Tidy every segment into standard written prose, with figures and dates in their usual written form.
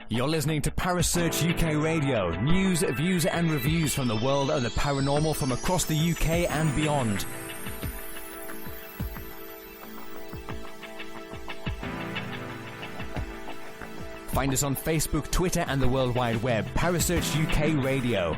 You're listening to Parasearch UK Radio. News, views and reviews from the world of the paranormal from across the UK and beyond. Find us on Facebook, Twitter and the World Wide Web. Parasearch UK Radio.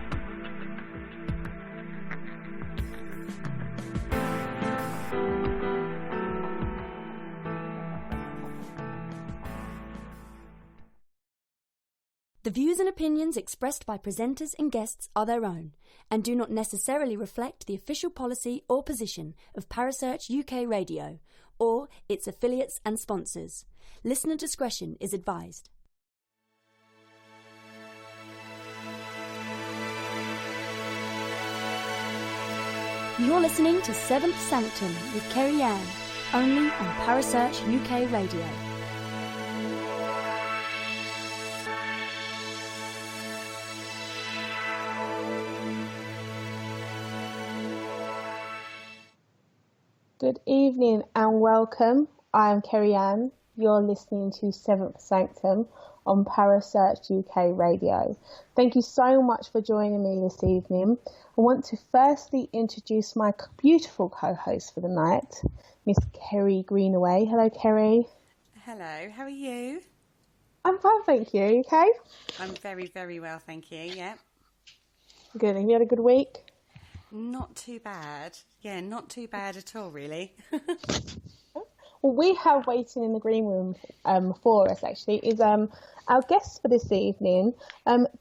The views and opinions expressed by presenters and guests are their own and do not necessarily reflect the official policy or position of Parasearch UK Radio or its affiliates and sponsors. Listener discretion is advised. You're listening to Seventh Sanctum with Kerry Ann, only on Parasearch UK Radio. Good evening and welcome. I am Kerry Ann. You're listening to Seventh Sanctum on Parasearch UK Radio. Thank you so much for joining me this evening. I want to firstly introduce my beautiful co-host for the night, Miss Kerry Greenaway. Hello, Kerry. Hello, how are you? I'm fine, thank you. Okay? I'm very, very well, thank you, yeah. Good. Have you had a good week? Not too bad. Yeah, not too bad at all, really. Well, we have waiting in the green room for us, actually, is our guest for this evening,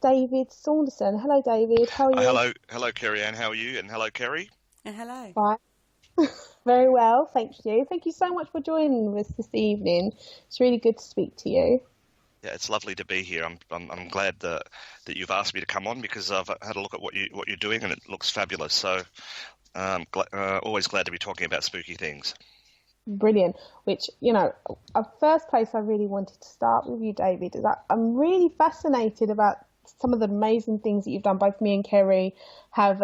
David Saunderson. Hello, David. How are you? Hello, Kerry Ann. How are you? And hello, Kerry. And hello. Right. Very well, thank you. Thank you so much for joining us this evening. It's really good to speak to you. Yeah, it's lovely to be here. I'm glad that you've asked me to come on because I've had a look at what you're doing and it looks fabulous. So, always glad to be talking about spooky things. Brilliant. Which, first place I really wanted to start with you, David, is I'm really fascinated about some of the amazing things that you've done. Both me and Kerry have.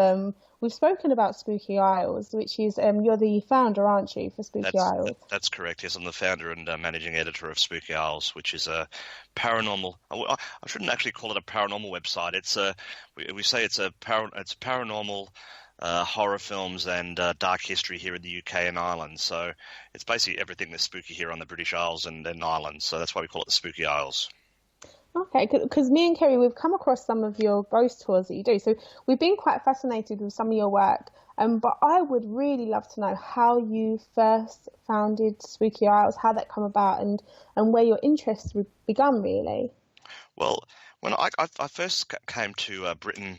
We've spoken about Spooky Isles, which is you're the founder, aren't you, for Spooky Isles? That's correct. Yes, I'm the founder and managing editor of Spooky Isles, which is a paranormal. I shouldn't actually call it a paranormal website. It's we say it's paranormal. Horror films and dark history here in the UK and Ireland. So it's basically everything that's spooky here on the British Isles and Ireland. So that's why we call it the Spooky Isles. Okay, because me and Kerry, we've come across some of your ghost tours that you do. So we've been quite fascinated with some of your work. But I would really love to know how you first founded Spooky Isles, how that come about and where your interest begun, really. Well, when I first came to Britain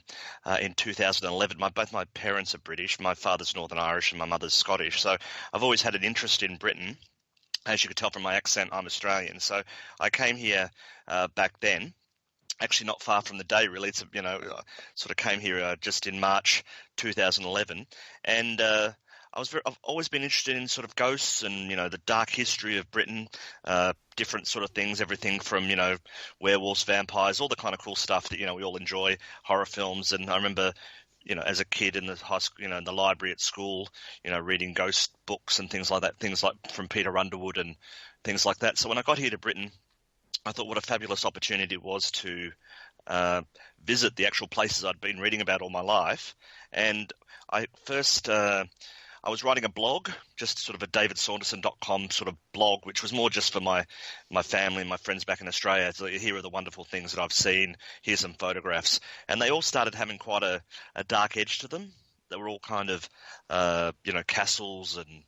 in 2011, both my parents are British. My father's Northern Irish and my mother's Scottish. So I've always had an interest in Britain. As you could tell from my accent, I'm Australian. So I came here back then, actually not far from the day, really. It's, sort of came here just in March 2011. And I've always been interested in sort of ghosts and, the dark history of Britain, different sort of things, everything from, werewolves, vampires, all the kind of cool stuff that, we all enjoy, horror films. And I remember, as a kid in the high school, in the library at school, reading ghost books and things like that, things like from Peter Underwood and things like that. So when I got here to Britain, I thought what a fabulous opportunity it was to visit the actual places I'd been reading about all my life. And I first... I was writing a blog, just sort of a davidsaunderson.com sort of blog, which was more just for my family and my friends back in Australia. So here are the wonderful things that I've seen. Here's some photographs. And they all started having quite a dark edge to them. They were all kind of, castles and,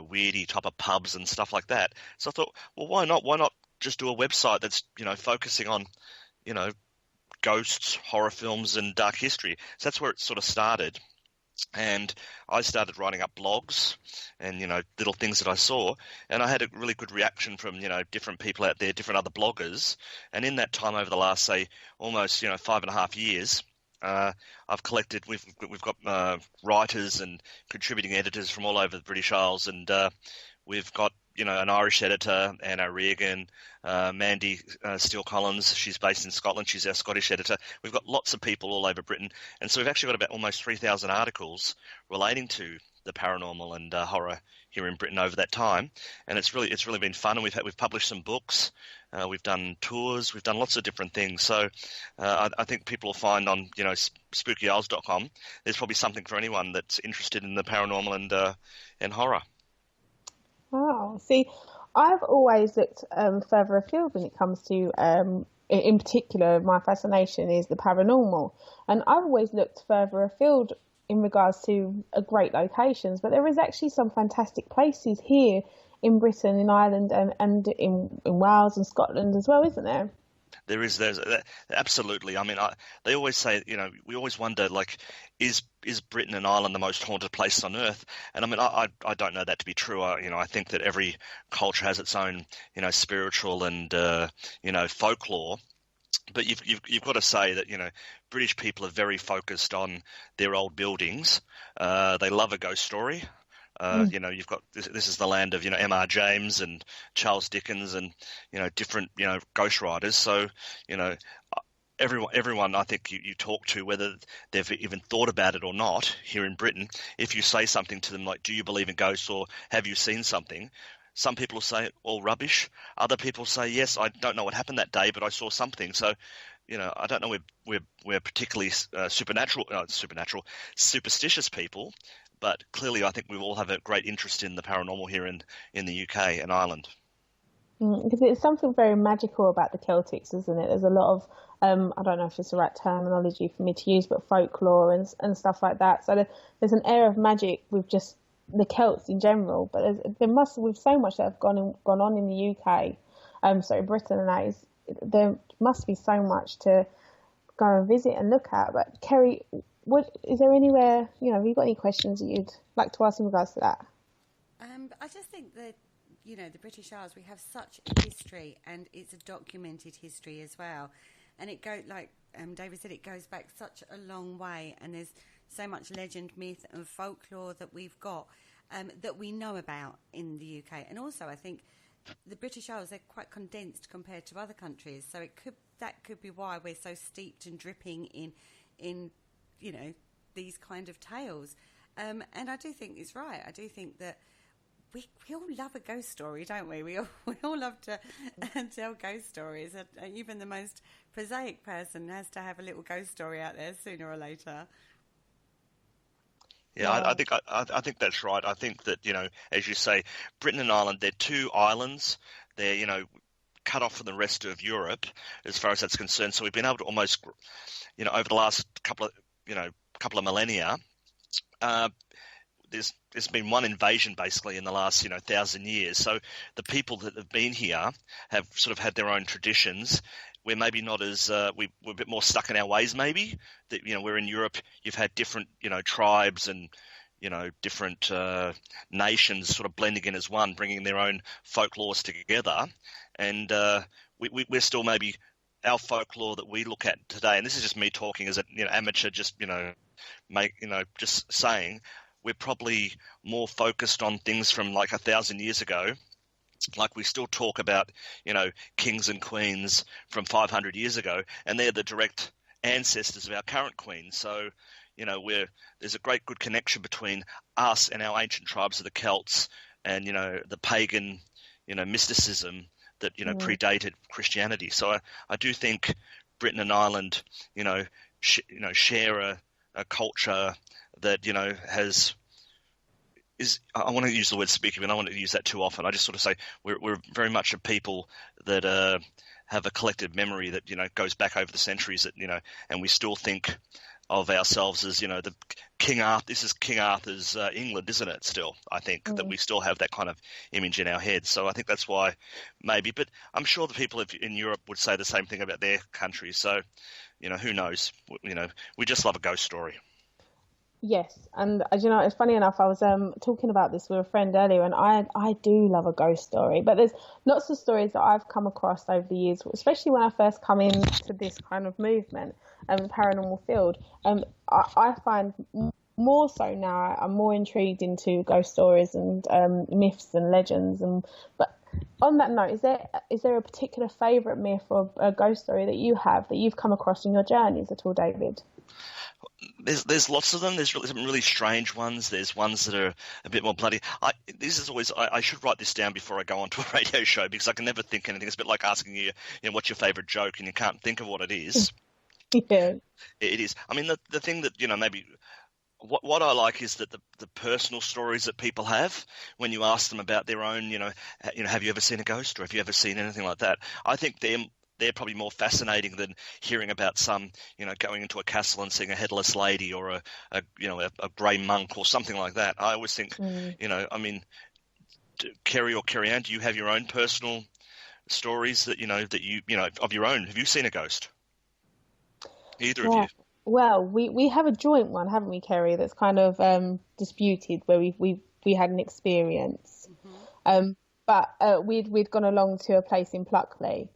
weirdy type of pubs and stuff like that. So I thought, well, why not? Why not just do a website that's, focusing on, ghosts, horror films and dark history. So that's where it sort of started. And I started writing up blogs and, little things that I saw. And I had a really good reaction from, different people out there, different other bloggers. And in that time over the last, say, almost, 5.5 years, I've collected, we've got writers and contributing editors from all over the British Isles. And we've got an Irish editor, Anna Regan, Mandy Steele Collins. She's based in Scotland. She's our Scottish editor. We've got lots of people all over Britain, and so we've actually got about almost 3,000 articles relating to the paranormal and horror here in Britain over that time, and it's really been fun. And we've published some books, we've done tours, we've done lots of different things. So I think people will find on spookyisles.com there's probably something for anyone that's interested in the paranormal and horror. Wow. See, I've always looked further afield when it comes to, in particular, my fascination is the paranormal, and I've always looked further afield in regards to great locations, but there is actually some fantastic places here in Britain, in Ireland, and in Wales and Scotland as well, isn't there? There's absolutely. I mean, they always say, we always wonder, like, is Britain and Ireland the most haunted place on earth? And I mean, I don't know that to be true. I think that every culture has its own, spiritual and folklore. But you've got to say that British people are very focused on their old buildings. They love a ghost story. You've got this is the land of M.R. James and Charles Dickens and different ghost writers. So everyone I think you talk to, whether they've even thought about it or not here in Britain, if you say something to them like, "Do you believe in ghosts?" or "Have you seen something?" Some people say all rubbish. Other people say, "Yes, I don't know what happened that day, but I saw something." So, I don't know. We're particularly superstitious people, but clearly, I think we all have a great interest in the paranormal here in the UK and Ireland. Because it's something very magical about the Celtics, isn't it? There's a lot of I don't know if it's the right terminology for me to use, but folklore and stuff like that. So there's an air of magic with just the Celts in general, but with so much that have gone on in the UK, so Britain, and that there must be so much to go and visit and look at. But Kerry, is there anywhere, have you got any questions that you'd like to ask in regards to that? I just think that the British Isles, we have such history, and it's a documented history as well, and it like David said, it goes back such a long way, and there's so much legend, myth and folklore that we've got that we know about in the UK. And also I think the British Isles, they're quite condensed compared to other countries, so that could be why we're so steeped and dripping in these kind of tales. And I do think it's right. I do think that we all love a ghost story, don't we? We all love to tell ghost stories. Even the most prosaic person has to have a little ghost story out there sooner or later. Yeah, I think that's right. I think that, as you say, Britain and Ireland, they're two islands. They're, cut off from the rest of Europe as far as that's concerned. So we've been able to almost, over the last couple of millennia, there's been one invasion basically in the last 1,000 years. So the people that have been here have sort of had their own traditions. We're maybe not as we're a bit more stuck in our ways. Maybe that we're in Europe. You've had different tribes and different nations sort of blending in as one, bringing their own folklores together, and we're still maybe our folklore that we look at today. And this is just me talking as an amateur, just just saying. We're probably more focused on things from like 1,000 years ago. Like we still talk about, kings and queens from 500 years ago, and they're the direct ancestors of our current queens. So, there's a great good connection between us and our ancient tribes of the Celts and, the pagan, mysticism that, predated Christianity. So I do think Britain and Ireland, share a culture that, I want to use the word spooky, but I don't want to use that too often. I just sort of say we're very much a people that have a collective memory that goes back over the centuries. That and we still think of ourselves as the King Arthur. This is King Arthur's England, isn't it? Still, I think that we still have that kind of image in our heads. So I think that's why maybe. But I'm sure the people in Europe would say the same thing about their countries. So who knows? We just love a ghost story. Yes, and it's funny enough, I was talking about this with a friend earlier, and I do love a ghost story, but there's lots of stories that I've come across over the years, especially when I first come into this kind of movement, the paranormal field. I find more so now, I'm more intrigued into ghost stories and myths and legends. But on that note, is there a particular favourite myth or a ghost story that you have that you've come across in your journeys at all, David? There's lots of them. There's some really strange ones. There's ones that are a bit more bloody. I should write this down before I go onto a radio show, because I can never think anything. It's a bit like asking you, what's your favourite joke, and you can't think of what it is. Yeah. It is. I mean, the thing that, maybe what I like is that the personal stories that people have when you ask them about their own, have you ever seen a ghost, or have you ever seen anything like that? I think they're probably more fascinating than hearing about some, going into a castle and seeing a headless lady or a grey monk or something like that. I always think, I mean, Kerry or Kerry Ann, do you have your own personal stories that, of your own? Have you seen a ghost? Either of you? Well, we have a joint one, haven't we, Kerry? That's kind of disputed, where we had an experience, but we'd gone along to a place in Pluckley,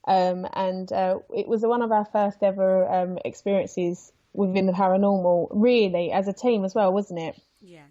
and it was one of our first ever experiences within the paranormal, really, as a team as well, wasn't it? Yeah.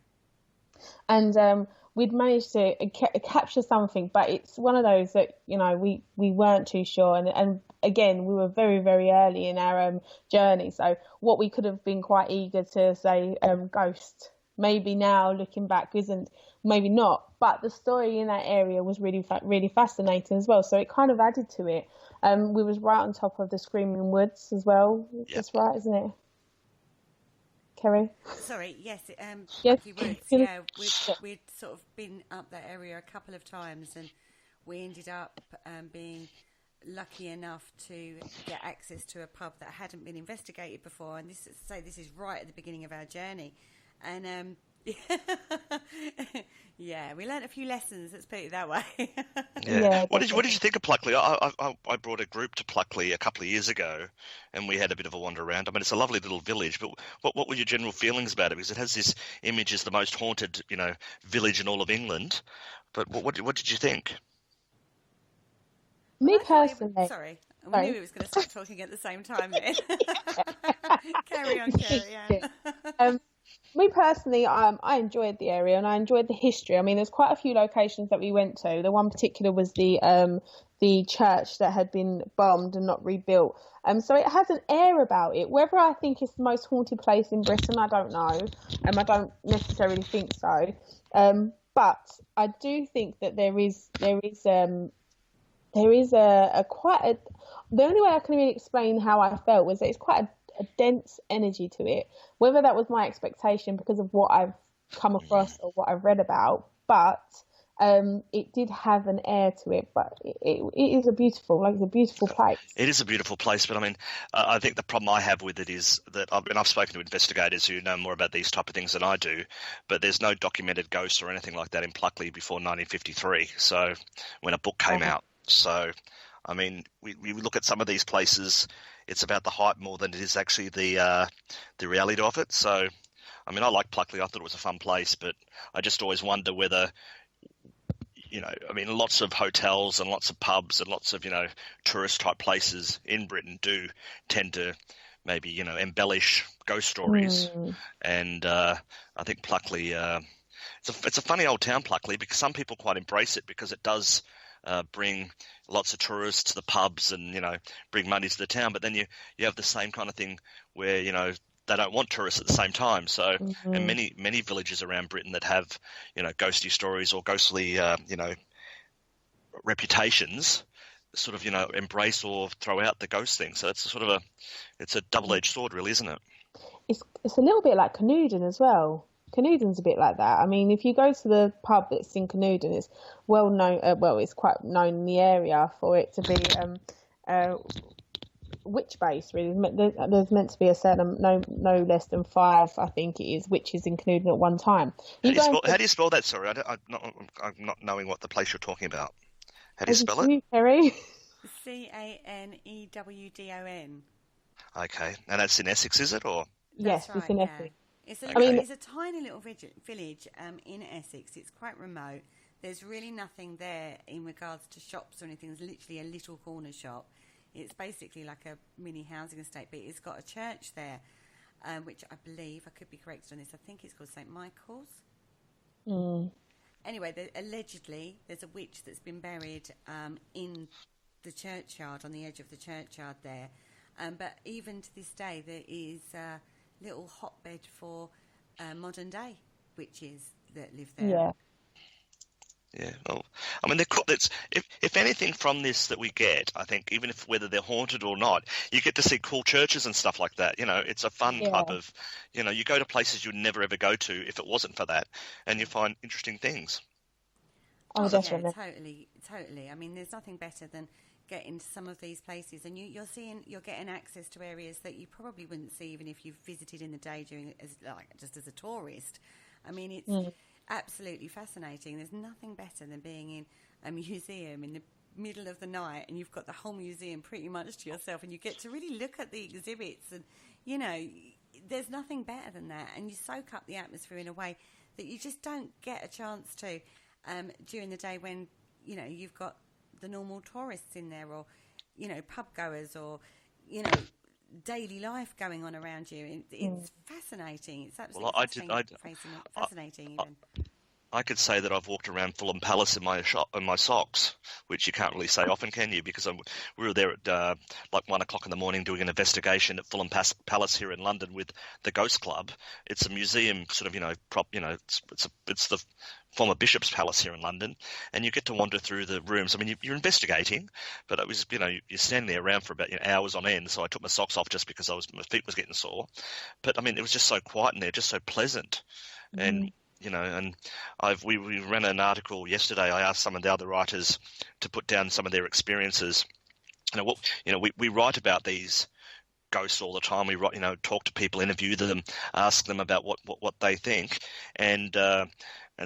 And we'd managed to capture something, but it's one of those that we weren't too sure, and again, we were very, very early in our journey, so what we could have been quite eager to say ghost, maybe now looking back isn't, maybe not, but the story in that area was really really fascinating as well, so it kind of added to it. We was right on top of the Screaming Woods as well. Yep. That's right, isn't it, Kerry? Sorry, yes, yes. Woods. Yeah, we'd sort of been up that area a couple of times, and we ended up being lucky enough to get access to a pub that hadn't been investigated before, and this is right at the beginning of our journey, and yeah, we learnt a few lessons. Let's put it that way. Yeah. What did you think of Pluckley? I brought a group to Pluckley a couple of years ago, and we had a bit of a wander around. I mean, it's a lovely little village, but what were your general feelings about it? Because it has this image as the most haunted, village in all of England. But what did you think? Me personally. Sorry. We knew we was going to start talking at the same time then. Carry on, Kerry Ann. Me personally, I enjoyed the area and I enjoyed the history. I mean, there's quite a few locations that we went to. The one particular was the church that had been bombed and not rebuilt. So it has an air about it. Whether I think it's the most haunted place in Britain, I don't know. I don't necessarily think so. But I do think that there is a quite. The only way I can really explain how I felt was that it's quite a dense energy to it. Whether that was my expectation because of what I've come across or what I've read about, but it did have an air to it. But it is a beautiful place. It is a beautiful place, but I mean, I think the problem I have with it is that I've spoken to investigators who know more about these type of things than I do, but there's no documented ghosts or anything like that in Pluckley before 1953. So when a book came out, so. I mean, we look at some of these places, it's about the hype more than it is actually the reality of it. So, I mean, I like Pluckley. I thought it was a fun place, but I just always wonder whether, I mean, lots of hotels and lots of pubs and lots of, tourist-type places in Britain do tend to maybe, embellish ghost stories. And I think Pluckley, it's a funny old town, Pluckley, because some people quite embrace it because it does bring lots of tourists to the pubs and, bring money to the town. But then you have the same kind of thing where, they don't want tourists at the same time. So, and many villages around Britain that have, ghosty stories or ghostly, reputations sort of, embrace or throw out the ghost thing. So it's it's a double-edged sword, really, isn't it? It's a little bit like Canoodan as well. Canoodan's a bit like that. I mean, if you go to the pub that's in Canoodan, it's well known. It's quite known in the area for it to be witch based. Really, there's meant to be a certain no less than 5, I think it is, witches in Canoodan at one time. How do you spell that? Sorry, I'm not knowing what the place you're talking about. How do you spell it? Kerry? Canewdon. Okay, and that's in Essex, is it, or? Yes, right, it's in Essex. It's a tiny little village in Essex. It's quite remote. There's really nothing there in regards to shops or anything. There's literally a little corner shop. It's basically like a mini housing estate, but it's got a church there. which I believe, I could be correct on this, I think it's called St. Michael's. Anyway, allegedly there's a witch that's been buried in the churchyard, on the edge of the churchyard there. But even to this day, there is a little hotbed for modern day witches that live there. Yeah. Yeah, well, I mean, if anything from this that we get, I think, even if whether they're haunted or not, you get to see cool churches and stuff like that. You know, it's a fun type of, you know, you go to places you'd never ever go to if it wasn't for that, and you find interesting things. Oh, definitely. Yeah, totally. I mean, there's nothing better than getting to some of these places, and you're getting access to areas that you probably wouldn't see even if you've visited in the day just as a tourist. I mean, it's absolutely fascinating. There's nothing better than being in a museum in the middle of the night and you've got the whole museum pretty much to yourself, and you get to really look at the exhibits, and you know, there's nothing better than that, and you soak up the atmosphere in a way that you just don't get a chance to during the day when, you know, you've got the normal tourists in there, or, you know, pub goers, or, you know, daily life going on around you. It's fascinating. It's absolutely fascinating. Even. I could say that I've walked around Fulham Palace in my socks, which you can't really say often, can you? Because we were there at like 1 o'clock in the morning doing an investigation at Fulham Palace here in London with the Ghost Club. It's a museum, sort of, you know, it's the former Bishop's Palace here in London, and you get to wander through the rooms. I mean, you're investigating, but it was, you know, you're standing there around for about, you know, hours on end. So I took my socks off just because my feet was getting sore. But I mean, it was just so quiet in there, just so pleasant, and. You know, and we ran an article yesterday. I asked some of the other writers to put down some of their experiences. You know, we write about these ghosts all the time. We write, you know, talk to people, interview them, ask them about what they think, and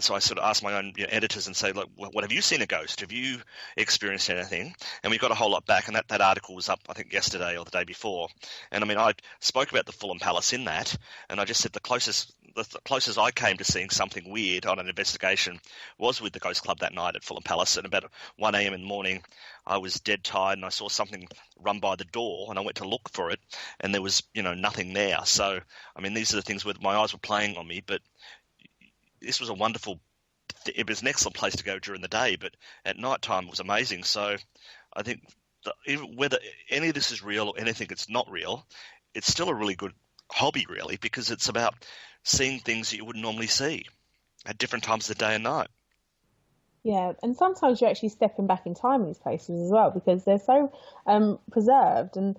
so I sort of asked my own, you know, editors and say, look, what have you seen a ghost? Have you experienced anything? And we got a whole lot back, and that article was up, I think, yesterday or the day before. And I mean, I spoke about the Fulham Palace in that, and I just said the closest I came to seeing something weird on an investigation was with the Ghost Club that night at Fulham Palace. And about 1 a.m. in the morning, I was dead tired, and I saw something run by the door, and I went to look for it, and there was, you know, nothing there. So, I mean, these are the things where my eyes were playing on me, but this was it was an excellent place to go during the day, but at night time it was amazing. So I think whether any of this is real or anything that's not real, it's still a really good hobby, really, because it's about seeing things that you wouldn't normally see at different times of the day and night. Yeah, and sometimes you're actually stepping back in time in these places as well, because they're so preserved, and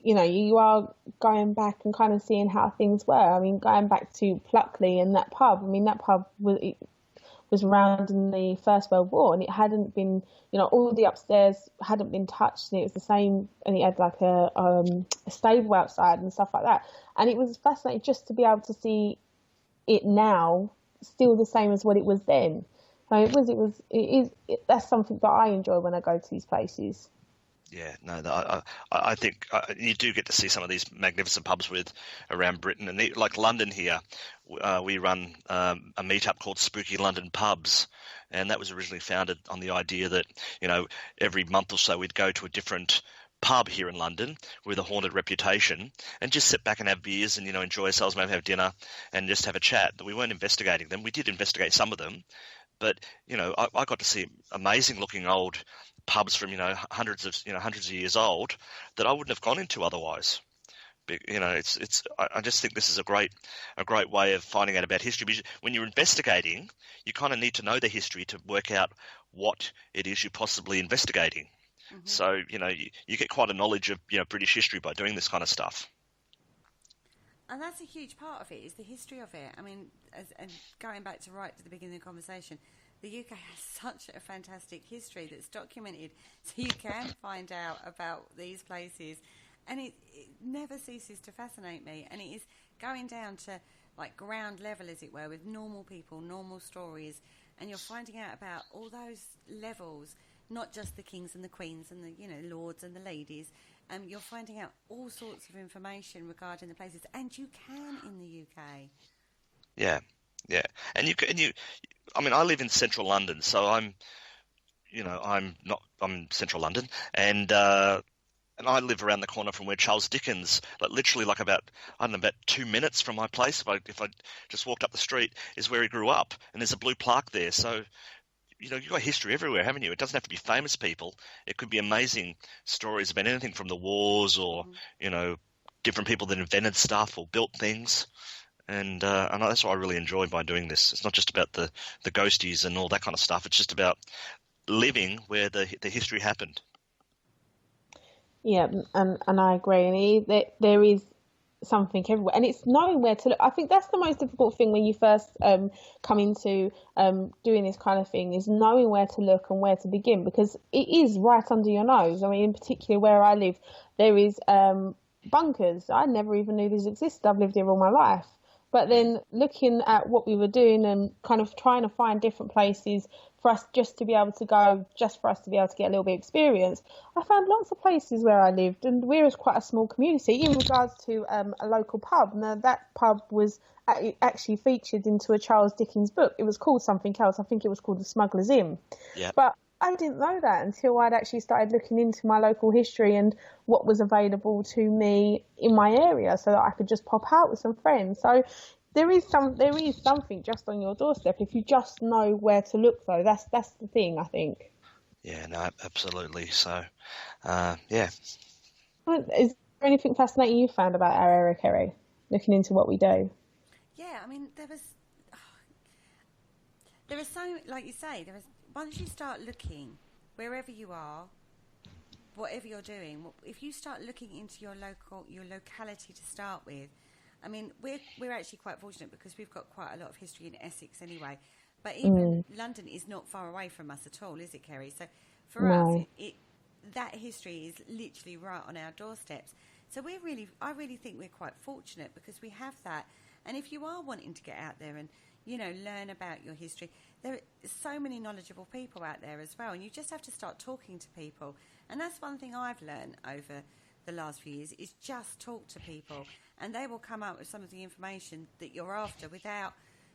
you know, you are going back and kind of seeing how things were. I mean, going back to Pluckley and that pub. I mean, that pub was around in the First World War, and it hadn't been, you know, all the upstairs hadn't been touched, and it was the same, and it had like a stable outside and stuff like that. And it was fascinating just to be able to see it now, still the same as what it was then. So that's something that I enjoy when I go to these places. Yeah, no, I think you do get to see some of these magnificent pubs around Britain, and like London here, we run a meetup called Spooky London Pubs, and that was originally founded on the idea that, you know, every month or so we'd go to a different pub here in London with a haunted reputation and just sit back and have beers and, you know, enjoy ourselves, maybe have dinner and just have a chat. We weren't investigating them. We did investigate some of them, but, you know, I got to see amazing looking old pubs from, you know, hundreds of years old that I wouldn't have gone into otherwise. You know, I just think this is a great way of finding out about history. Because when you're investigating, you kind of need to know the history to work out what it is you're possibly investigating. Mm-hmm. So, you know, you get quite a knowledge of, you know, British history by doing this kind of stuff. And that's a huge part of it, is the history of it. I mean, and going back to right to the beginning of the conversation, the UK has such a fantastic history that's documented, so you can find out about these places, and it never ceases to fascinate me. And it is going down to like ground level, as it were, with normal people, normal stories, and you're finding out about all those levels, not just the kings and the queens and the, you know, lords and the ladies. You're finding out all sorts of information regarding the places, and you can in the UK. Yeah, and you. I mean, I live in central London, so I'm central London, and and I live around the corner from where Charles Dickens, like literally like about 2 minutes from my place. If I just walked up the street, is where he grew up, and there's a blue plaque there. So, you've got history everywhere, haven't you? It doesn't have to be famous people. It could be amazing stories about anything from the wars or, different people that invented stuff or built things. And that's what I really enjoy by doing this. It's not just about the ghosties and all that kind of stuff. It's just about living where the history happened. Yeah, and I agree. And there is something everywhere, and it's knowing where to look. I think that's the most difficult thing when you first come into doing this kind of thing, is knowing where to look and where to begin, because it is right under your nose. I mean, in particular where I live, there is bunkers. I never even knew these existed. I've lived here all my life. But then looking at what we were doing and kind of trying to find different places for us just to be able to go, just for us to be able to get a little bit of experience, I found lots of places where I lived, and we're quite a small community in regards to a local pub. Now, that pub was actually featured into a Charles Dickens book. It was called something else. I think it was called The Smuggler's Inn. Yeah. But I didn't know that until I'd actually started looking into my local history and what was available to me in my area, so that I could just pop out with some friends. So there is something just on your doorstep if you just know where to look, though. That's the thing, I think. Yeah, no, absolutely. So, yeah. Is there anything fascinating you found about our area, Kerry, looking into what we do? Yeah, I mean, there was so, like you say, once you start looking wherever you are, whatever you're doing, if you start looking into your locality to start with, I mean, we're actually quite fortunate because we've got quite a lot of history in Essex anyway. But even London is not far away from us at all, is it, Kerry? So for us, that history is literally right on our doorsteps. So I really think we're quite fortunate because we have that. And if you are wanting to get out there and learn about your history, there are so many knowledgeable people out there as well, and you just have to start talking to people. And that's one thing I've learned over the last few years, is just talk to people, and they will come up with some of the information that you're after without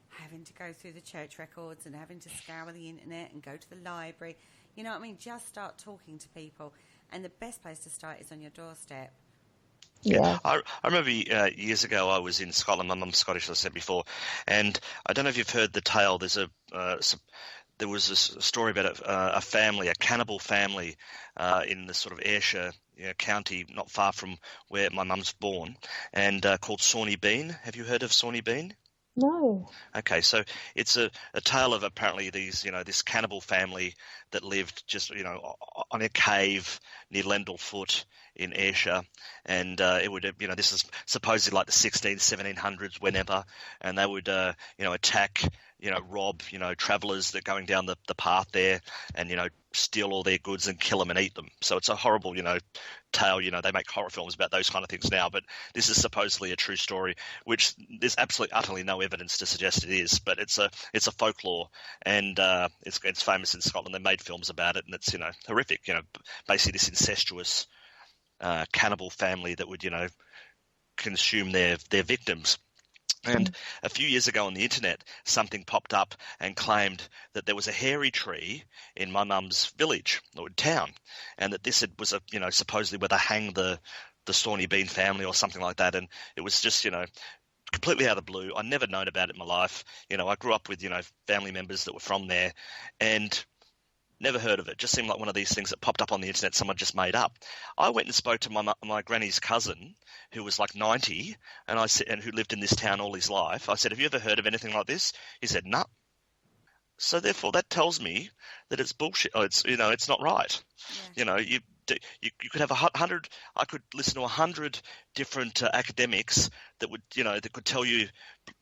having to go through the church records and having to scour the internet and go to the library. You know what I mean? Just start talking to people, and the best place to start is on your doorstep. Yeah. I remember years ago I was in Scotland. My mum's Scottish, as I said before, and I don't know if you've heard the tale. There was a story about a family, a cannibal family, in the sort of Ayrshire county, not far from where my mum's born, and called Sawney Bean. Have you heard of Sawney Bean? No. Okay, so it's a tale of apparently this cannibal family that lived just on a cave near Lendlefoot in Ayrshire, and it would this is supposedly like the 1700s, whenever, and they would attack, rob travellers that are going down the path there, and steal all their goods and kill them and eat them. So it's a horrible tale. They make horror films about those kind of things now, but this is supposedly a true story, which there's absolutely utterly no evidence to suggest it is, but it's a folklore, and it's famous in Scotland. They made films about it, and it's horrific. Basically this incestuous cannibal family that would consume their victims. And a few years ago on the internet, something popped up and claimed that there was a hairy tree in my mum's village or town, and that this was supposedly where they hang the Sawney Bean family or something like that. And it was just completely out of the blue. I'd never known about it in my life. I grew up with family members that were from there, and never heard of it. Just seemed like one of these things that popped up on the internet someone just made up. I went and spoke to my granny's cousin, who was like 90, and I said, and who lived in this town all his life. I said, "Have you ever heard of anything like this?" He said, "No." So therefore, that tells me that it's bullshit. Oh, it's not right. Yeah. You could have 100. I could listen to 100 different academics that would that could tell you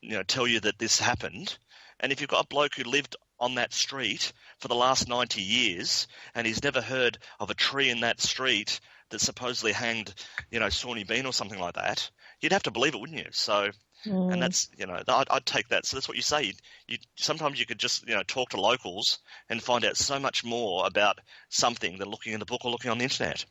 that this happened. And if you've got a bloke who lived on that street for the last 90 years and he's never heard of a tree in that street that supposedly hanged, Sawney Bean or something like that, you'd have to believe it, wouldn't you? So, and that's, I'd take that. So that's what you say. Sometimes you could just, talk to locals and find out so much more about something than looking in the book or looking on the internet.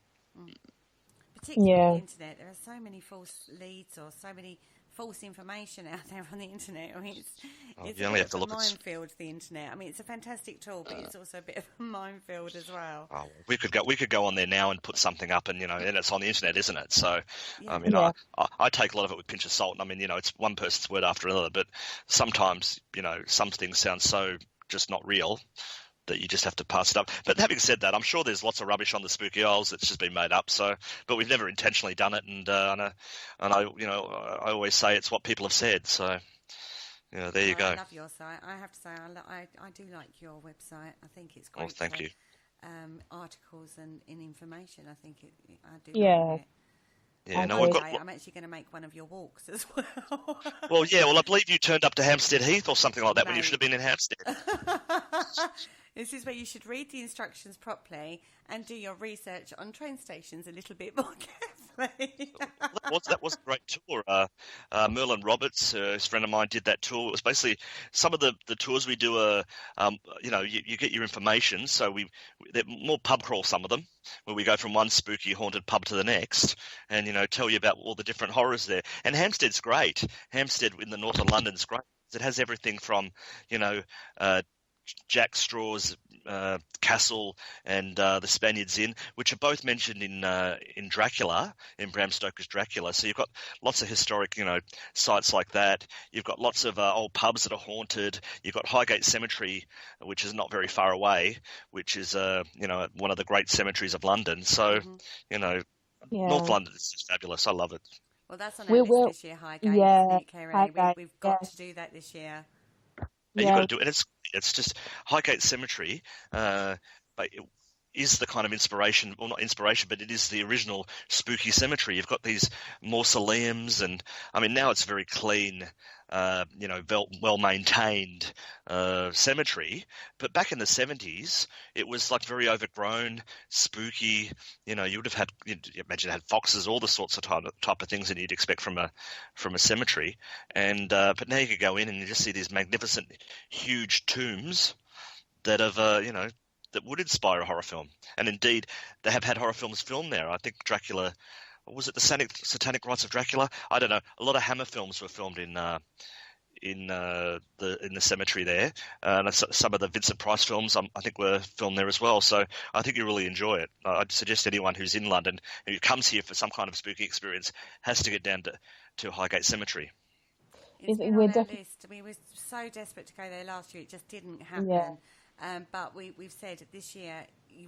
Particularly on the internet, there are so many false leads or so many false information out there on the internet. I mean, it's you a only bit have to of a look at minefield, the internet. I mean, it's a fantastic tool, but it's also a bit of a minefield as well. Oh, we could go on there now and put something up, and and it's on the internet, isn't it? So, Yeah. I mean, Yeah. I take a lot of it with a pinch of salt. I mean, it's one person's word after another, but sometimes, some things sound so just not real that you just have to pass it up. But having said that, I'm sure there's lots of rubbish on the Spooky Isles that's just been made up. So, but we've never intentionally done it, and I always say it's what people have said. So, there you go. I love your site. I have to say, I do like your website. I think it's great. Oh, thank you. Articles and information. I think I do. Yeah. Like it. Yeah, no, I'm actually going to make one of your walks as well. Well, yeah, I believe you turned up to Hampstead Heath or something like that when you should have been in Hampstead. This is where you should read the instructions properly and do your research on train stations a little bit more carefully. That was a great tour. Merlin Roberts, his friend of mine, did that tour. It was basically some of the tours we do are, you get your information. So they're more pub crawl, some of them, where we go from one spooky haunted pub to the next and, tell you about all the different horrors there. And Hampstead's great. Hampstead in the north of London's great. It has everything from, Jack Straw's Castle and the Spaniards Inn, which are both mentioned in Dracula, in Bram Stoker's Dracula. So you've got lots of historic, sites like that. You've got lots of old pubs that are haunted. You've got Highgate Cemetery, which is not very far away, which is one of the great cemeteries of London. So North London is just fabulous. I love it. Well, that's on our list this year, Highgate, isn't it, Kerry? We've got to do that this year. You've got to do it. And it's just Highgate Cemetery, but it is the kind of inspiration, well, not inspiration, but it is the original spooky cemetery. You've got these mausoleums, and I mean now it's very clean, well maintained cemetery. But back in the 70s, it was like very overgrown, spooky. You would have had, imagine it had foxes, all the sorts of type of things that you'd expect from a cemetery. And but now you could go in and you just see these magnificent, huge tombs that have that would inspire a horror film. And indeed, they have had horror films filmed there. I think Dracula, was it the Satanic Rites of Dracula? I don't know. A lot of Hammer films were filmed in the cemetery there. And some of the Vincent Price films, I think, were filmed there as well. So I think you really enjoy it. I'd suggest anyone who's in London who comes here for some kind of spooky experience has to get down to Highgate Cemetery. It's been on our list. We were so desperate to go there last year. It just didn't happen. Yeah. But we've said this year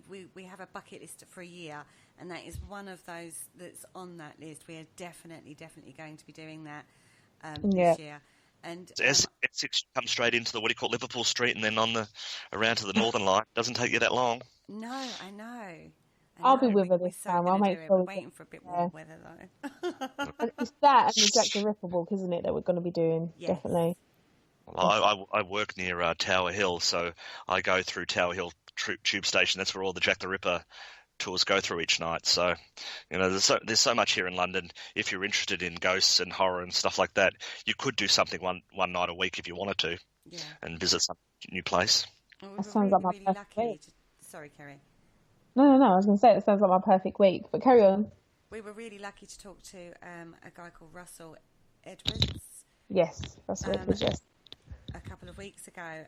we have a bucket list for a year, and that is one of those that's on that list. We are definitely going to be doing that this year. And Essex comes straight into what do you call Liverpool Street, and then around to the Northern Line. Doesn't take you that long. No, I know. I'll be with her this time. I'll make sure. We're waiting for a bit more weather though. It's that and the Jack the Ripper walk, isn't it, that we're going to be doing? Yes. Definitely. Well, I work near Tower Hill, so I go through Tower Hill tube station. That's where all the Jack the Ripper tours go through each night. So, there's so much here in London. If you're interested in ghosts and horror and stuff like that, you could do something one night a week if you wanted to, and visit some new place. Well, that sounds like my perfect week. Sorry, Kerry. No. I was going to say it sounds like my perfect week, but carry on. We were really lucky to talk to a guy called Russell Edwards. Yes, Russell Edwards. Yes. A couple of weeks ago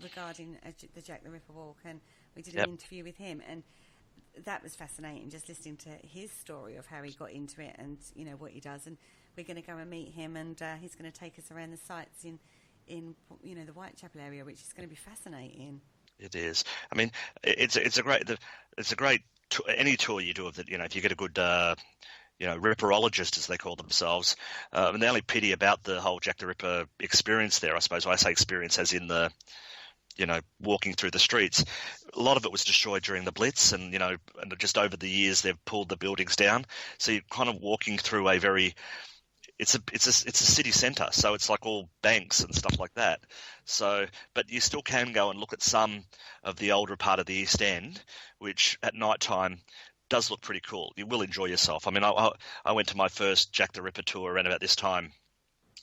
regarding the Jack the Ripper walk, and we did an interview with him, and that was fascinating, just listening to his story of how he got into it and what he does. And we're going to go and meet him, and he's going to take us around the sites in the Whitechapel area, which is going to be fascinating. It is. I mean, it's a great any tour you do of it. If you get a good Ripperologist, as they call themselves. And the only pity about the whole Jack the Ripper experience there, I suppose, I say experience as in the, walking through the streets, a lot of it was destroyed during the Blitz, and, and just over the years they've pulled the buildings down. So you're kind of walking through it's a city centre, so it's like all banks and stuff like that. So, but you still can go and look at some of the older part of the East End, which at night time does look pretty cool. You will enjoy yourself. I mean, I went to my first Jack the Ripper tour around about this time,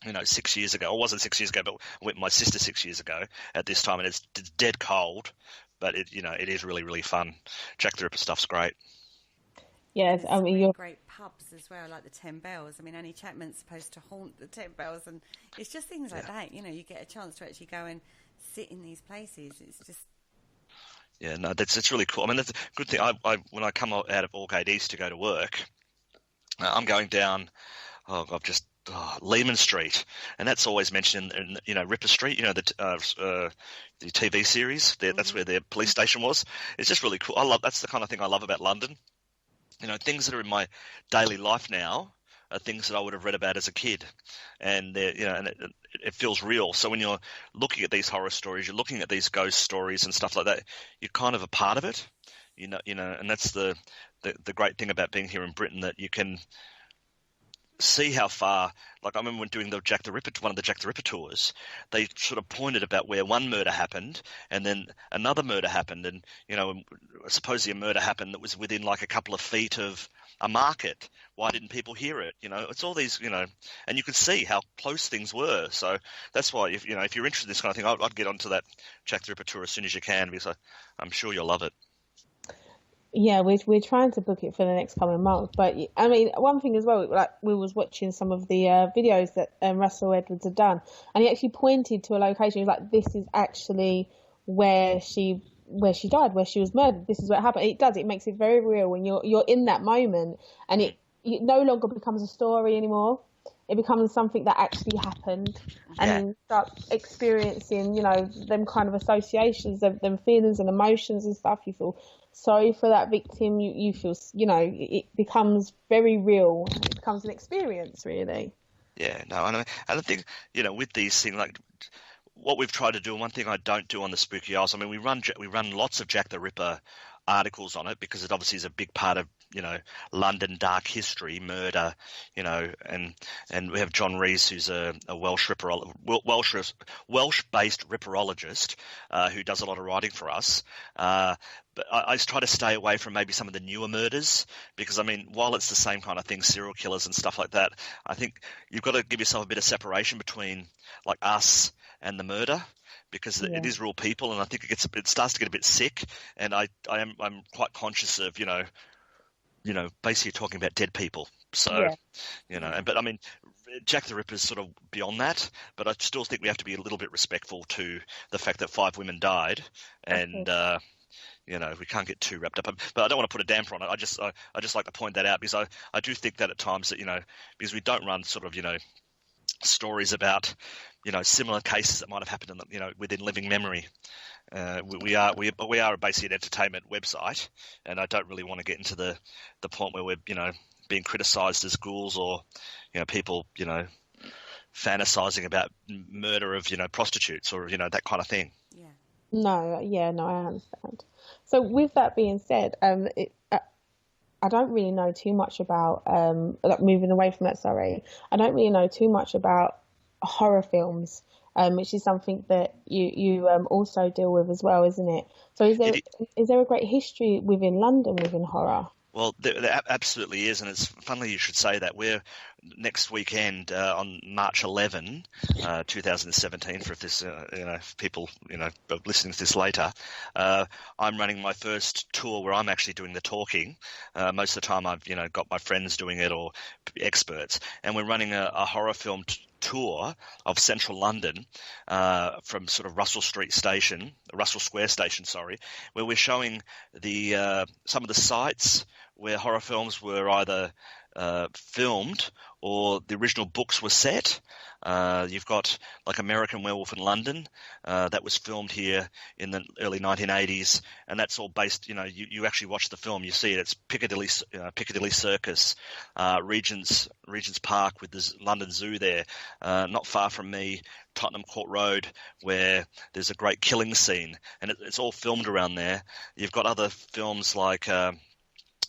6 years ago. It wasn't 6 years ago, but I went with my sister 6 years ago at this time, and it's dead cold, but it is really, really fun. Jack the Ripper stuff's great. Yes, There's I some mean, really you're great pubs as well, like the Ten Bells. I mean, Annie Chapman's supposed to haunt the Ten Bells, and it's just things like that. You know, you get a chance to actually go and sit in these places. It's just Yeah, no, it's really cool. I mean, that's a good thing. I when I come out of Aldgate East to go to work, I'm going down. Oh, I've just Lehman Street, and that's always mentioned in Ripper Street. You know the TV series. That's where their police station was. It's just really cool. That's the kind of thing I love about London. You know, things that are in my daily life now are things that I would have read about as a kid, and it feels real. So when you're looking at these horror stories, you're looking at these ghost stories and stuff like that, you're kind of a part of it. And that's the great thing about being here in Britain, that you can see how far. Like I remember when doing one of the Jack the Ripper tours, they sort of pointed about where one murder happened and then another murder happened, and supposedly a murder happened that was within like a couple of feet of a market. Why didn't people hear it? It's all these, and you could see how close things were. So that's why if you're interested in this kind of thing, I'd get onto that Jack the Ripper tour as soon as you can, because I'm sure you'll love it. Yeah, we're trying to book it for the next coming month. But I mean, one thing as well, like we was watching some of the videos that Russell Edwards had done, and he actually pointed to a location. He was like, "This is actually where she died, where she was murdered. This is what happened." It makes it very real when you're in that moment, and it no longer becomes a story anymore. It becomes something that actually happened, and you start experiencing, them kind of associations, them feelings and emotions and stuff. You feel sorry for that victim. You feel, it becomes very real. It becomes an experience, really. Yeah, no, and I think, with these things, like what we've tried to do, and one thing I don't do on the Spooky Isles, I mean, we run lots of Jack the Ripper articles on it, because it obviously is a big part of London dark history, murder, and we have John Rees, who's a Welsh-based ripperologist who does a lot of writing for us. But I try to stay away from maybe some of the newer murders, because, I mean, while it's the same kind of thing, serial killers and stuff like that, I think you've got to give yourself a bit of separation between like us and the murder, because it is real people, and I think it starts to get a bit sick, and I'm quite conscious of basically talking about dead people. So but I mean, Jack the Ripper's sort of beyond that, but I still think we have to be a little bit respectful to the fact that 5 women died, and we can't get too wrapped up. But I don't want to put a damper on it. I just like to point that out, because I do think that at times that because we don't run sort of stories about similar cases that might have happened within living memory. We are basically an entertainment website, and I don't really want to get into the point where we're being criticised as ghouls, or people fantasizing about murder of prostitutes, or that kind of thing. Yeah. No, I understand. So with that being said, I don't really know too much about moving away from that. Sorry, I don't really know too much about horror films, which is something that you also deal with as well, isn't it? So is there a great history within London within horror? Well, there absolutely is, and it's funny you should say that. We're next weekend on March 11, 2017. For if this, if people, are listening to this later, I'm running my first tour where I'm actually doing the talking. Most of the time, I've got my friends doing it, or experts, and we're running a horror film tour of central London, from sort of Russell Square Station, where we're showing some of the sites where horror films were either filmed or the original books were set. You've got like American Werewolf in London, that was filmed here in the early 1980s, and that's all based, you actually watch the film, you see it. It's Piccadilly Circus, Regent's Park with the London Zoo there, not far from me, Tottenham Court Road, where there's a great killing scene, and it's all filmed around there. You've got other films like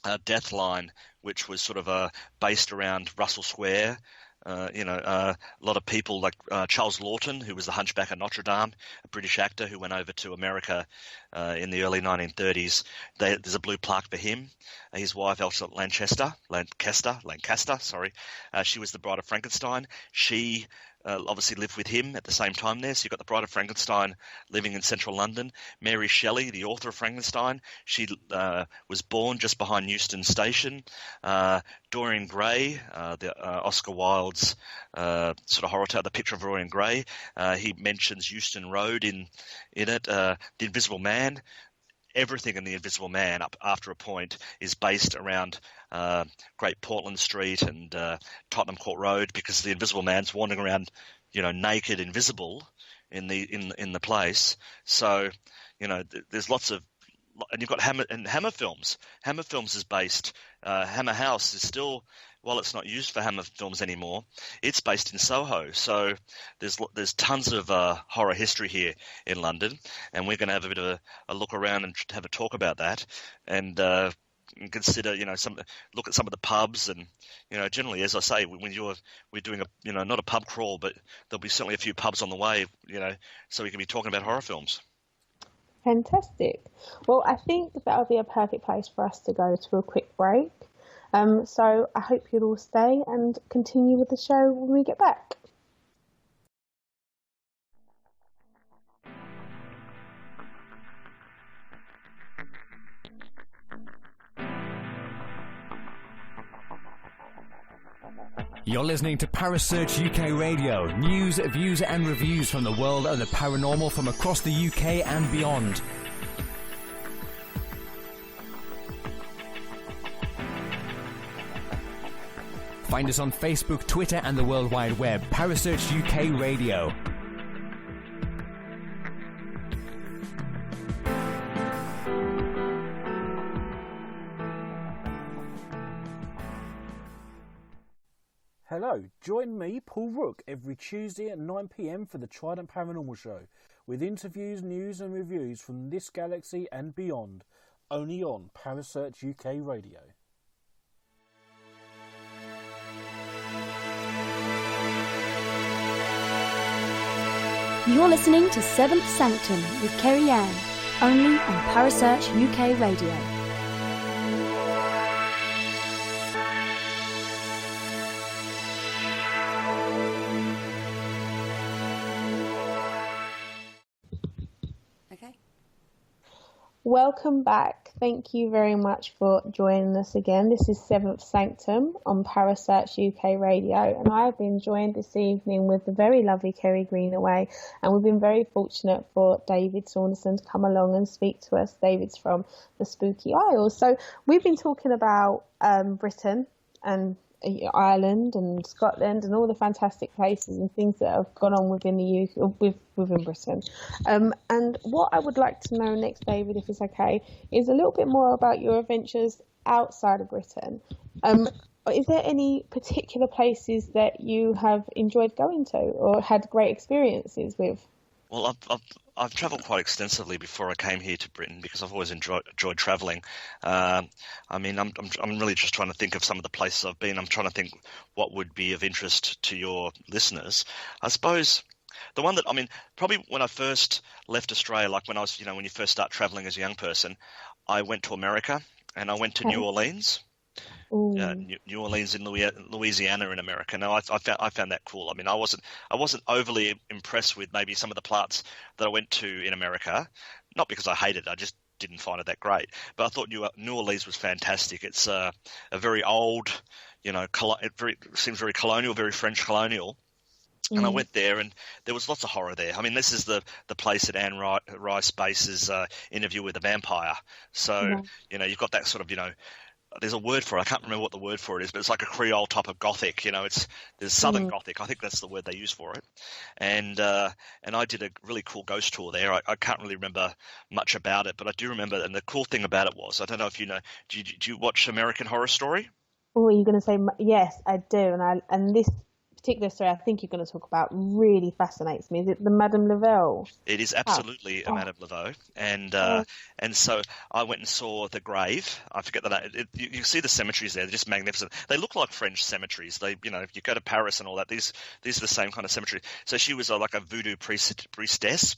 Deathline, which was sort of based around Russell Square. A lot of people like Charles Lawton, who was the Hunchback of Notre Dame, a British actor who went over to America in the early 1930s. There's a blue plaque for him. His wife, Elsa Lancaster, sorry. She was the Bride of Frankenstein. She obviously lived with him at the same time there. So you've got the Bride of Frankenstein living in central London. Mary Shelley, the author of Frankenstein, she was born just behind Euston Station. Dorian Gray, the Oscar Wilde's sort of horror tale, The Picture of Dorian Gray, he mentions Euston Road in it. The Invisible Man. Everything in The Invisible Man up after a point is based around Great Portland Street and Tottenham Court Road, because the Invisible Man's wandering around, naked, invisible in the place. So, there's lots of, and you've got Hammer Films. Hammer Films is based. Hammer House is still, while it's not used for Hammer Films anymore, it's based in Soho. So there's tons of horror history here in London, and we're going to have a bit of a look around and have a talk about that, and consider, look at some of the pubs, and generally, as I say, when we're doing not a pub crawl, but there'll be certainly a few pubs on the way, so we can be talking about horror films. Fantastic. Well, I think that'll be a perfect place for us to go to a quick break. So I hope you'll all stay and continue with the show when we get back. You're listening to Parasearch UK Radio, news, views and reviews from the world of the paranormal from across the UK and beyond. Find us on Facebook, Twitter and the World Wide Web. Parasearch UK Radio. Hello, join me, Paul Rook, every Tuesday at 9 p.m. for the Trident Paranormal Show, with interviews, news and reviews from this galaxy and beyond, only on Parasearch UK Radio. You're listening to Seventh Sanctum with Kerry Ann, only on Parasearch UK Radio. Welcome back. Thank you very much for joining us again. This is Seventh Sanctum on Parasearch UK Radio, and I have been joined this evening with the very lovely Kerry Greenaway, and we've been very fortunate for David Saunderson to come along and speak to us. David's from the Spooky Isles. So we've been talking about Britain and Ireland and Scotland and all the fantastic places and things that have gone on within the UK, within Britain. And what I would like to know next, David, if it's okay, is a little bit more about your adventures outside of Britain. Is there any particular places that you have enjoyed going to or had great experiences with? Well, I've travelled quite extensively before I came here to Britain, because I've always enjoyed travelling. I'm really just trying to think of some of the places I've been. I'm trying to think what would be of interest to your listeners. I suppose the one that, probably when I first left Australia, like when I was, when you first start travelling as a young person, I went to America and I went to New Orleans. New Orleans in Louisiana in America. Now, I found that cool. I wasn't overly impressed with maybe some of the parts that I went to in America, not because I hated it. I just didn't find it that great. But I thought New Orleans was fantastic. It's a very old, it seems very colonial, very French colonial. And I went there, and there was lots of horror there. This is the place that Anne Rice bases Interview with a Vampire. So, you've got that sort of, there's a word for it. I can't remember what the word for it is, but it's like a Creole type of Gothic. There's Southern Gothic. I think that's the word they use for it. And I did a really cool ghost tour there. I can't really remember much about it, but I do remember. And the cool thing about it was, I don't know if you know, do you watch American Horror Story? Oh, you're going to say yes, I do. And this particular story I think you're going to talk about really fascinates me. Is it the Madame Laveau? It is absolutely a Madame Laveau, and so I went and saw the grave. I forget the name. You see the cemeteries there; they're just magnificent. They look like French cemeteries. If you go to Paris and all that, these are the same kind of cemetery. So she was like a voodoo priestess.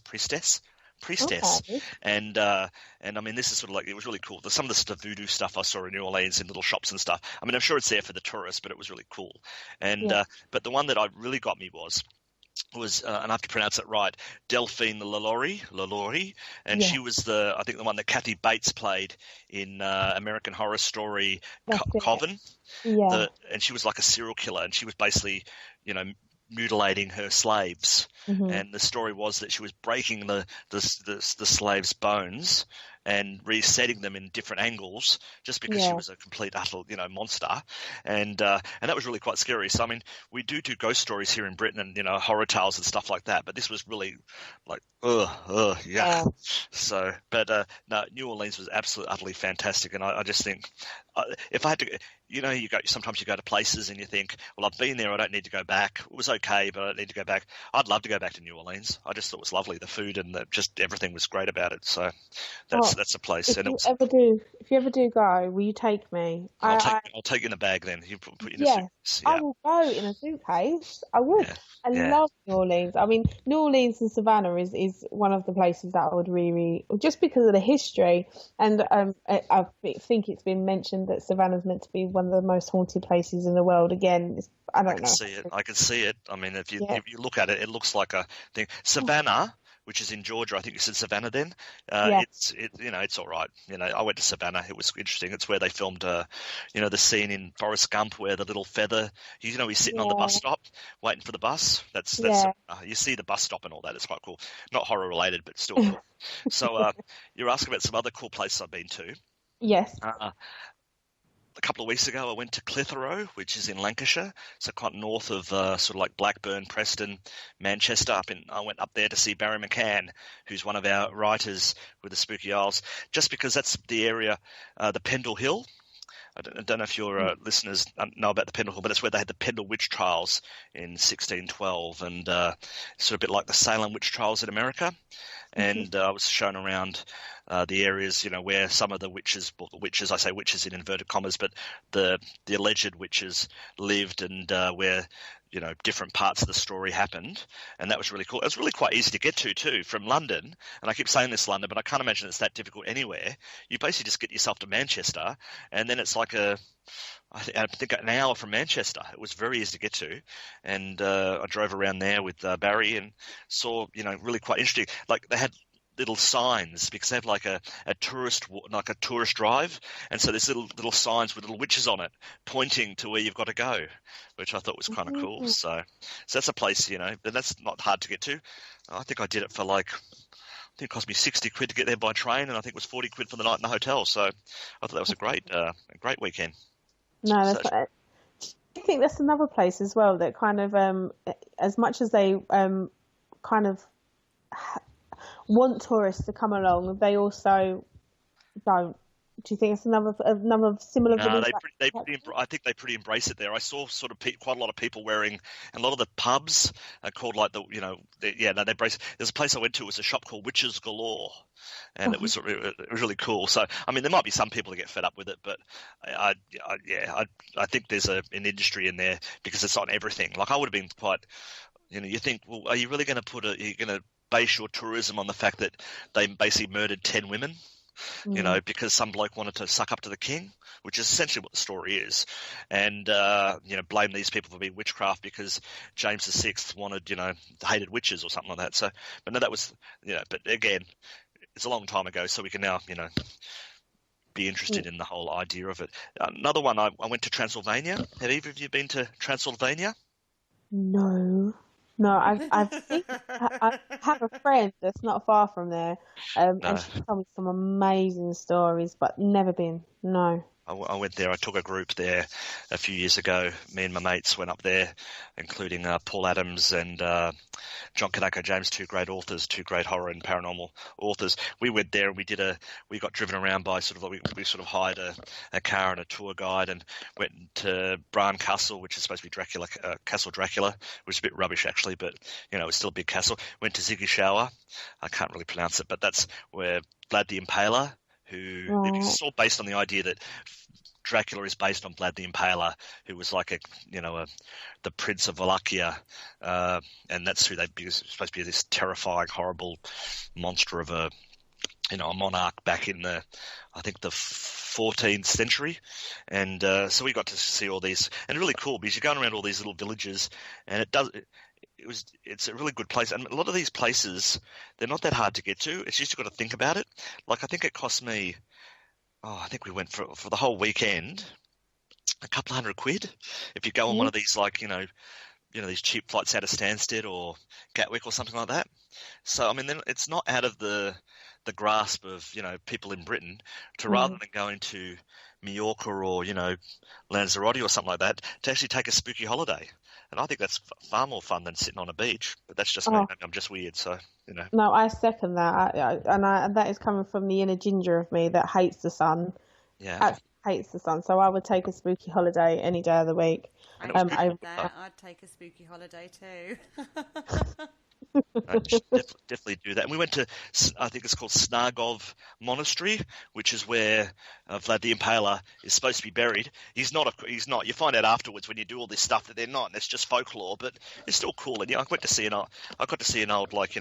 Okay. And this is sort of like, it was really cool. Some of the voodoo stuff I saw in New Orleans in little shops and stuff. I'm sure it's there for the tourists, but it was really cool. And but the one that really got me was was, and I have to pronounce it right, Delphine Lalaurie, and Yeah, she was I think the one that Kathy Bates played in American Horror Story that's it. Coven. Yeah, And she was like a serial killer, and she was basically, you know, mutilating her slaves. hmm, And the story was that she was breaking the slaves' bones and resetting them in different angles just because she yeah. was a complete utter, you know, monster. And that was really quite scary. So I mean, we do ghost stories here in Britain, and you know, horror tales and stuff like that, but this was really like yeah. Yeah. So but no, New Orleans was absolutely utterly fantastic, and I just think if I had to, you know, sometimes you go to places and you think, well, I've been there, I don't need to go back. It was okay, but I don't need to go back. I'd love to go back to New Orleans. I just thought it was lovely. The food and just everything was great about it. So Oh, that's a place. if And it you was, ever do, if you ever do go, will you take me? I'll take you in a bag then. You put you in a Yes, suitcase. I Yeah, will go in a suitcase. I would. yeah, I yeah. love New Orleans. I mean, New Orleans and Savannah is one of the places that I would really, just because of the history. And I think it's been mentioned that Savannah's meant to be one of the most haunted places in the world. Again, I I don't can know. see it. I can see it. I mean, Yeah. if you look at it, it looks like a thing. Savannah, which is in Georgia, I think you said Savannah then. Yeah. It's all right. You know, I went to Savannah. It was interesting. It's where they filmed, you know, the scene in Forrest Gump where the little feather, you know, he's sitting on the bus Yeah. stop waiting for the bus. That's Yeah. you see the bus stop and all that. It's quite cool. Not horror related, but still cool. So you're asking about some other cool places I've been to. Yes. A couple of weeks ago, I went to Clitheroe, which is in Lancashire, so quite north of sort of like Blackburn, Preston, Manchester. I went up there to see Barry McCann, who's one of our writers with the Spooky Isles, just because that's the area, the Pendle Hill. I don't know if your listeners know about the Pendle Hill, but it's where they had the Pendle witch trials in 1612, and sort of a bit like the Salem witch trials in America. And I was shown around the areas, you know, where some of the witches, I say witches in inverted commas, but the alleged witches lived, and where, you know, different parts of the story happened. And that was really cool. It was really quite easy to get to too from London. And I keep saying this, London, but I can't imagine it's that difficult anywhere. You basically just get yourself to Manchester, and then it's like I think an hour from Manchester. It was very easy to get to, and I drove around there with Barry and saw, you know, really quite interesting. Like they had little signs because they have like a tourist drive, and so there's little signs with little witches on it pointing to where you've got to go, which I thought was kind of cool. So that's a place, you know, but that's not hard to get to. I think I did it for like, I think it cost me 60 quid to get there by train, and I think it was 40 quid for the night in the hotel. So I thought that was a great weekend. No, that's not. I think that's another place as well that kind of, as much as they kind of want tourists to come along, they also don't. Do you think it's another similar? No, I think they pretty embrace it there. I saw sort of quite a lot of people wearing, and a lot of the pubs are called like they embrace it. There's a place I went to, it was a shop called Witches Galore, and it was really cool. So, I mean, there might be some people that get fed up with it, but I think there's an industry in there because it's on everything. Like I would have been quite, you know, you think, well, are you really going to base your tourism on the fact that they basically murdered 10 women? You know, because some bloke wanted to suck up to the king, which is essentially what the story is, and you know, blame these people for being witchcraft because James VI wanted, you know, hated witches or something like that. So, but no, that was, you know, but again, it's a long time ago, so we can now, you know, be interested in the whole idea of it. Another one, I went to Transylvania. Have either of you been to Transylvania? No, I have a friend that's not far from there, and she told me some amazing stories, but never been. No. I went there. I took a group there a few years ago. Me and my mates went up there, including Paul Adams and John Kanako James, two great authors, two great horror and paranormal authors. We went there and we got driven around by we sort of hired a car and a tour guide and went to Bran Castle, which is supposed to be Dracula, Castle Dracula, which is a bit rubbish actually, but you know, it's still a big castle. Went to Ziggy Shower. I can't really pronounce it, but that's where Vlad the Impaler, who it's all based on the idea that Dracula is based on Vlad the Impaler, who was like the Prince of Wallachia, and that's who because it's supposed to be this terrifying, horrible monster of a monarch back in the 14th century, and so we got to see all these, and really cool because you're going around all these little villages, and it's a really good place. And a lot of these places, they're not that hard to get to. It's just you've got to think about it. Like, I think it cost me, I think we went for the whole weekend, a couple of £100 if you go on one of these, like, these cheap flights out of Stansted or Gatwick or something like that. So, I mean, then it's not out of the grasp of, people in Britain to, rather than going to Mallorca or, Lanzarote or something like that, to actually take a spooky holiday. And I think that's far more fun than sitting on a beach. But that's just me. Maybe I'm just weird, so, No, I second that. And that is coming from the inner ginger of me that hates the sun. Yeah. Actually hates the sun. So I would take a spooky holiday any day of the week. I'd take a spooky holiday too. Definitely do that. And we went to, I think it's called Snargov Monastery, which is where Vlad the Impaler is supposed to be buried. He's not. You find out afterwards when you do all this stuff that they're not, and it's just folklore, but it's still cool. And I got to see an old, like,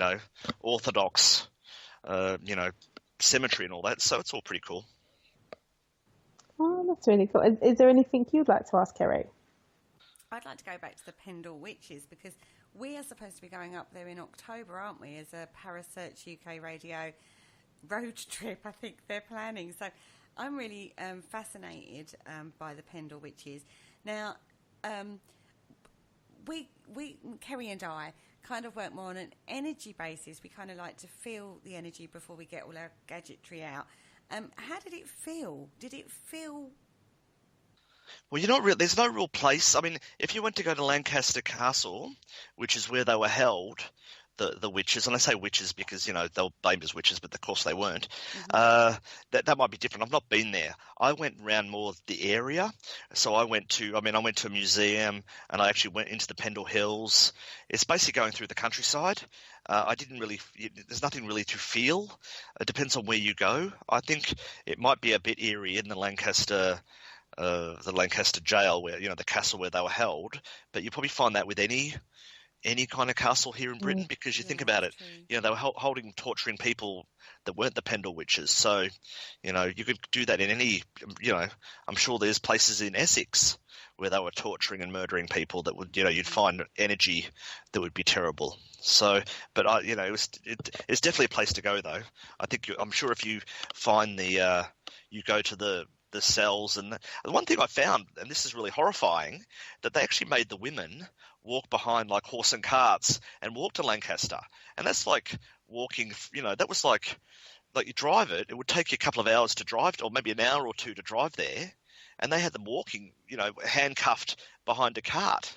Orthodox, cemetery and all that. So it's all pretty cool. Oh, that's really cool. Is there anything you'd like to ask Kerry? I'd like to go back to the Pendle Witches, because we are supposed to be going up there in October, aren't we, as a Parasearch UK Radio road trip, I think they're planning. So I'm really fascinated by the Pendle Witches. Now, we Kerry and I kind of work more on an energy basis. We kind of like to feel the energy before we get all our gadgetry out. How did it feel? Did it feel... Well, there's no real place. I mean, if you went to go to Lancaster Castle, which is where they were held, the witches, and I say witches because, they were named as witches, but of course they weren't, that might be different. I've not been there. I went around more the area. So I went to a museum, and I actually went into the Pendle Hills. It's basically going through the countryside. There's nothing really to feel. It depends on where you go. I think it might be a bit eerie in the Lancaster jail, where, the castle where they were held, but you probably find that with any kind of castle here in Britain, because you think about it, they were torturing people that weren't the Pendle Witches. So, you could do that in any, I'm sure there's places in Essex where they were torturing and murdering people that would, you'd find energy that would be terrible. So, but it's definitely a place to go though. I'm sure if you find you go to the cells, and the one thing I found, and this is really horrifying, that they actually made the women walk behind like horse and carts and walk to Lancaster. And that's like walking, that was like you drive it would take you a couple of hours to drive, or maybe an hour or two to drive there. And they had them walking, handcuffed behind a cart.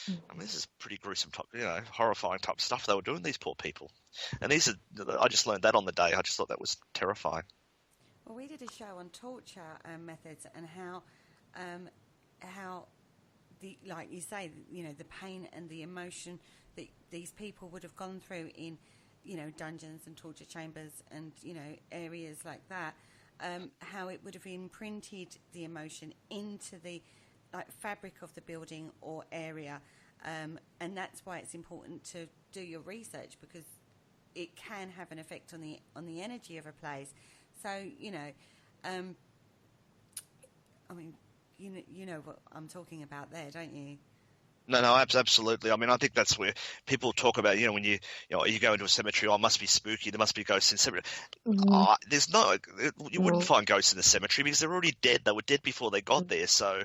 I mean, this is pretty gruesome type, horrifying type stuff they were doing, these poor people. And I just learned that on the day. I just thought that was terrifying. Well, we did a show on torture methods and how like you say, the pain and the emotion that these people would have gone through in, dungeons and torture chambers and, areas like that, how it would have imprinted the emotion into the fabric of the building or area. And that's why it's important to do your research, because it can have an effect on the energy of a place. So, I mean, you know what I'm talking about there, don't you? No, absolutely. I mean, I think that's where people talk about, when you go into a cemetery, it must be spooky, there must be ghosts in the cemetery. You wouldn't find ghosts in the cemetery because they're already dead. They were dead before they got there. So, I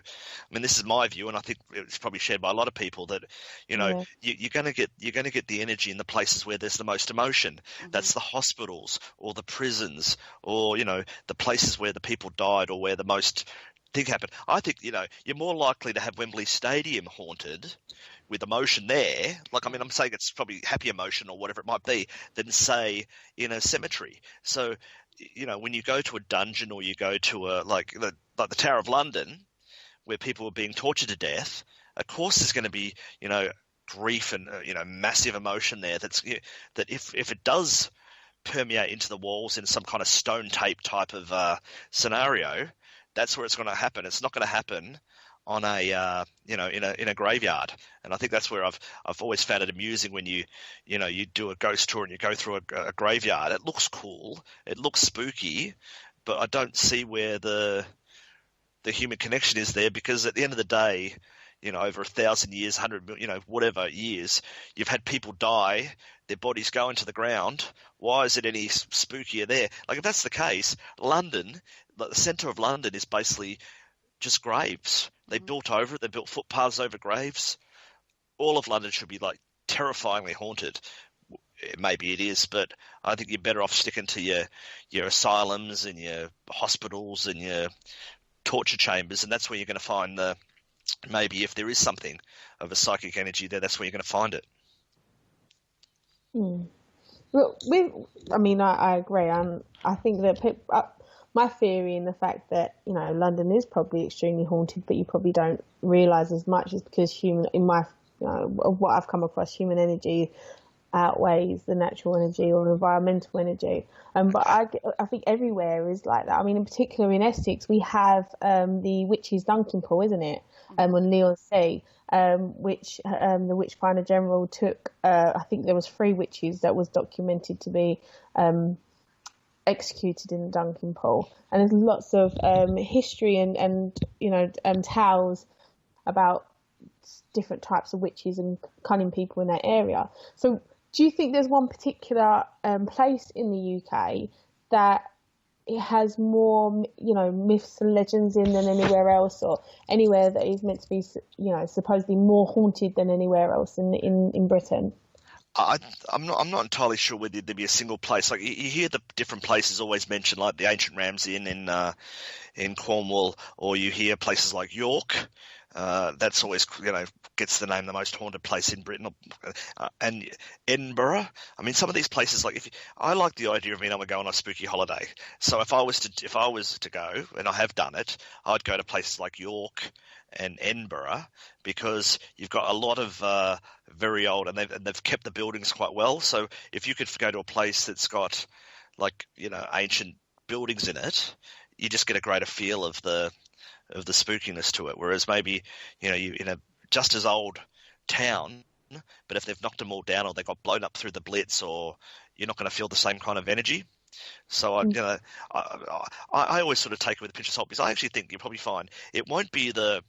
mean, this is my view, and I think it's probably shared by a lot of people that, you're going to get the energy in the places where there's the most emotion. That's the hospitals or the prisons or, the places where the people died or where the most thing happened. I think, you're more likely to have Wembley Stadium haunted with emotion there. Like, I mean, I'm saying it's probably happy emotion or whatever it might be than, say, in a cemetery. So, when you go to a dungeon or you go to like the Tower of London where people are being tortured to death, of course there's going to be, grief and, massive emotion there. That if it does permeate into the walls in some kind of stone tape type of scenario, that's where it's going to happen. It's not going to happen on a in a graveyard. And I think that's where I've always found it amusing when you do a ghost tour and you go through a graveyard. It looks cool, it looks spooky, but I don't see where the human connection is there, because at the end of the day, over 1,000 years, 100 million, whatever years, you've had people die, their bodies go into the ground. Why is it any spookier there? Like, if that's the case, London, the centre of London is basically just graves. They built over it. They built footpaths over graves. All of London should be like terrifyingly haunted. Maybe it is, but I think you're better off sticking to your asylums and your hospitals and your torture chambers, and that's where you're going to find maybe if there is something of a psychic energy there, that's where you're going to find it. Well, I agree. I think that my theory in the fact that London is probably extremely haunted, but you probably don't realise as much, is because what I've come across, human energy outweighs the natural energy or environmental energy. But I think everywhere is like that. I mean, in particular in Essex, we have the Witches' Dunking Pool, isn't it? On Leon Sea, which the Witch Finder General took. I think there was 3 witches that was documented to be executed in the Dunking Pool, and there's lots of history and tales about different types of witches and cunning people in that area. So do you think there's one particular place in the UK that it has more, myths and legends in than anywhere else, or anywhere that is meant to be, supposedly more haunted than anywhere else in Britain? I'm not entirely sure whether there'd be a single place. Like, you hear the different places always mentioned, like the Ancient Ramsey Inn in Cornwall, or you hear places like York. That's always, gets the name the most haunted place in Britain, and Edinburgh. I mean, some of these places, like I like the idea of being able to go on a spooky holiday. So if I was to go, and I have done it, I'd go to places like York and Edinburgh, because you've got a lot of very old, and they've kept the buildings quite well. So if you could go to a place that's got ancient buildings in it, you just get a greater feel of the spookiness to it. Whereas maybe you in a just as old town, but if they've knocked them all down or they got blown up through the Blitz, or you're not going to feel the same kind of energy. So I always sort of take it with a pinch of salt, because I actually think you'll probably find it won't be the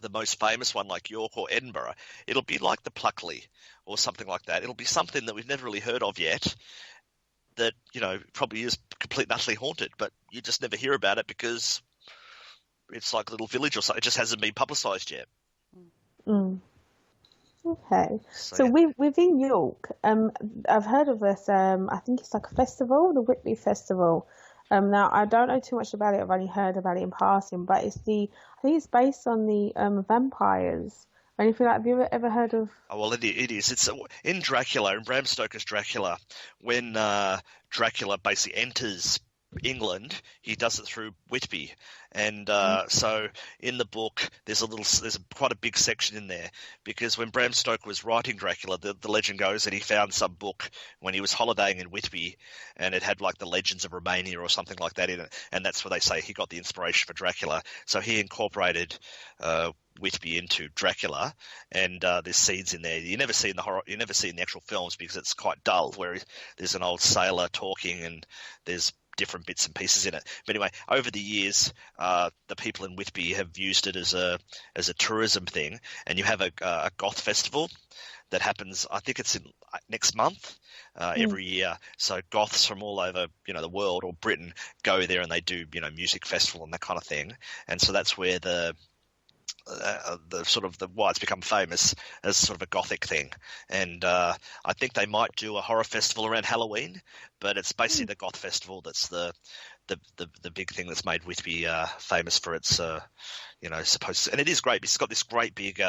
most famous one like York or Edinburgh. It'll be like the Pluckley or something like that. It'll be something that we've never really heard of yet, that probably is completely and utterly haunted, but you just never hear about it because it's like a little village or something. It just hasn't been publicised yet. Okay. So within York, I've heard of this, I think it's like a festival, the Whitby Festival. Now, I don't know too much about it. I've only heard about it in passing, but I think it's based on the vampires. Anything like, have you ever heard of? Oh, well, it is. It's in Dracula, in Bram Stoker's Dracula, when Dracula basically enters England, he does it through Whitby, and so in the book there's quite a big section in there, because when Bram Stoker was writing Dracula, the legend goes that he found some book when he was holidaying in Whitby, and it had like the legends of Romania or something like that in it, and that's where they say he got the inspiration for Dracula. So he incorporated Whitby into Dracula, and there's scenes in there you never see in the actual films, because it's quite dull, where there's an old sailor talking and there's different bits and pieces in it. But anyway, over the years, the people in Whitby have used it as a tourism thing, and you have a goth festival that happens. I think it's in next month, every year. So goths from all over the world or Britain go there, and they do music festival and that kind of thing. And so that's where the why it's become famous as sort of a gothic thing. And I think they might do a horror festival around Halloween, but it's basically the goth festival that's the big thing that's made Whitby famous for its supposed. And it is great because it's got this great big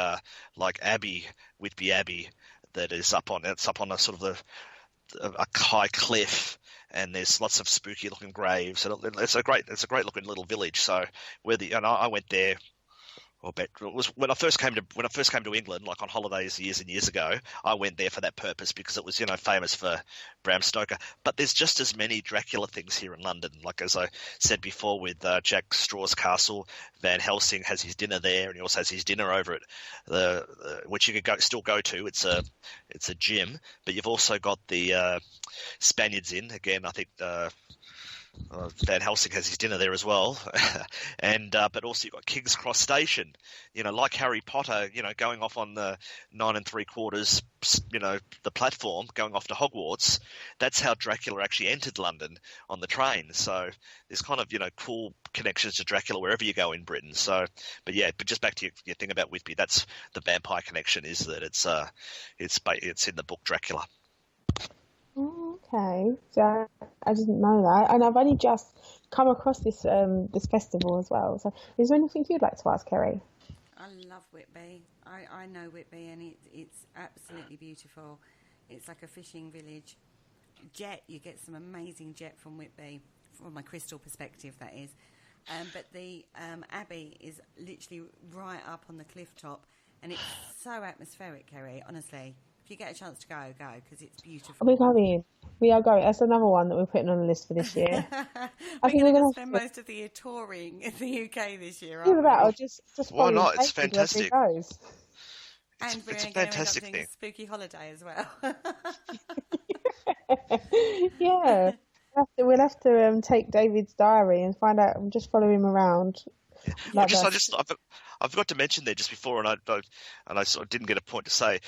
like abbey, Whitby Abbey, that is up on a sort of a high cliff, and there's lots of spooky looking graves, and it's a great looking little village. So I went there. It was when I first came to England, like on holidays years and years ago. I went there for that purpose, because it was famous for Bram Stoker. But there's just as many Dracula things here in London. Like as I said before, with Jack Straw's Castle, Van Helsing has his dinner there, and he also has his dinner over at which you can still go to. It's a gym, but you've also got the Spaniards Inn again. I think Van Helsing has his dinner there as well, and but also you've got King's Cross Station, like Harry Potter, going off on the 9 3/4, the platform going off to Hogwarts. That's how Dracula actually entered London on the train. So there's kind of cool connections to Dracula wherever you go in Britain. So, but just back to your thing about Whitby, that's the vampire connection, is that it's in the book Dracula. Oh, okay, so I didn't know that, and I've only just come across this festival as well. So, is there anything you'd like to ask, Kerry? I love Whitby. I know Whitby, and it's absolutely beautiful. It's like a fishing village. You get some amazing jet from Whitby, from a crystal perspective, that is. But the Abbey is literally right up on the cliff top, and it's so atmospheric, Kerry, honestly. If you get a chance to go, because it's beautiful. We're going. We are going. That's another one that we're putting on the list for this year. I think we're going to spend most of the year touring in the UK this year, aren't we? Or just why not? It's fantastic. And we're it's a going to end fantastic up doing thing. a spooky holiday as well. Yeah. We'll have to take David's diary and find out. Just follow him around. I forgot to mention there just before, and I sort of didn't get a point to say,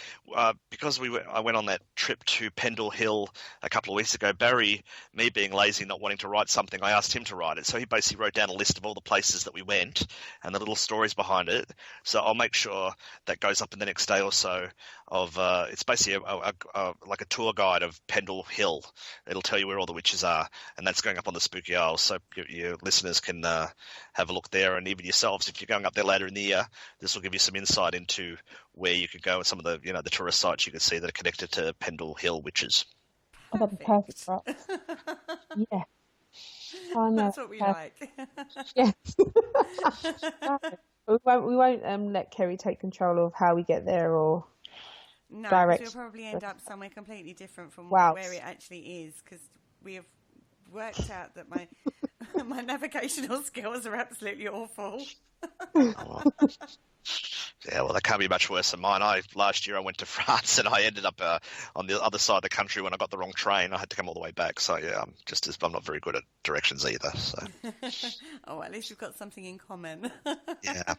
because I went on that trip to Pendle Hill a couple of weeks ago. Barry, me being lazy, not wanting to write something, I asked him to write it. So he basically wrote down a list of all the places that we went and the little stories behind it. So I'll make sure that goes up in the next day or so. It's basically like a tour guide of Pendle Hill. It'll tell you where all the witches are, and that's going up on the Spooky Isles. So your listeners can have a look there, and even yourselves, if you're going up there later in the year, this will give you some insight into where you could go and some of the the tourist sites you can see that are connected to Pendle Hill witches. Oh, that'd be perfect for us. Yeah. Oh, no, That's what we like. Yes. we won't let Kerry take control of how we get there or No, direct. we'll probably end up somewhere completely different from Wow. where it actually is, because we have worked out that my my navigational skills are absolutely awful. Yeah, well, that can't be much worse than mine. Last year I went to France and I ended up on the other side of the country when I got the wrong train. I had to come all the way back. So yeah, I'm not very good at directions either. So. Oh, at least we've got something in common. Yeah.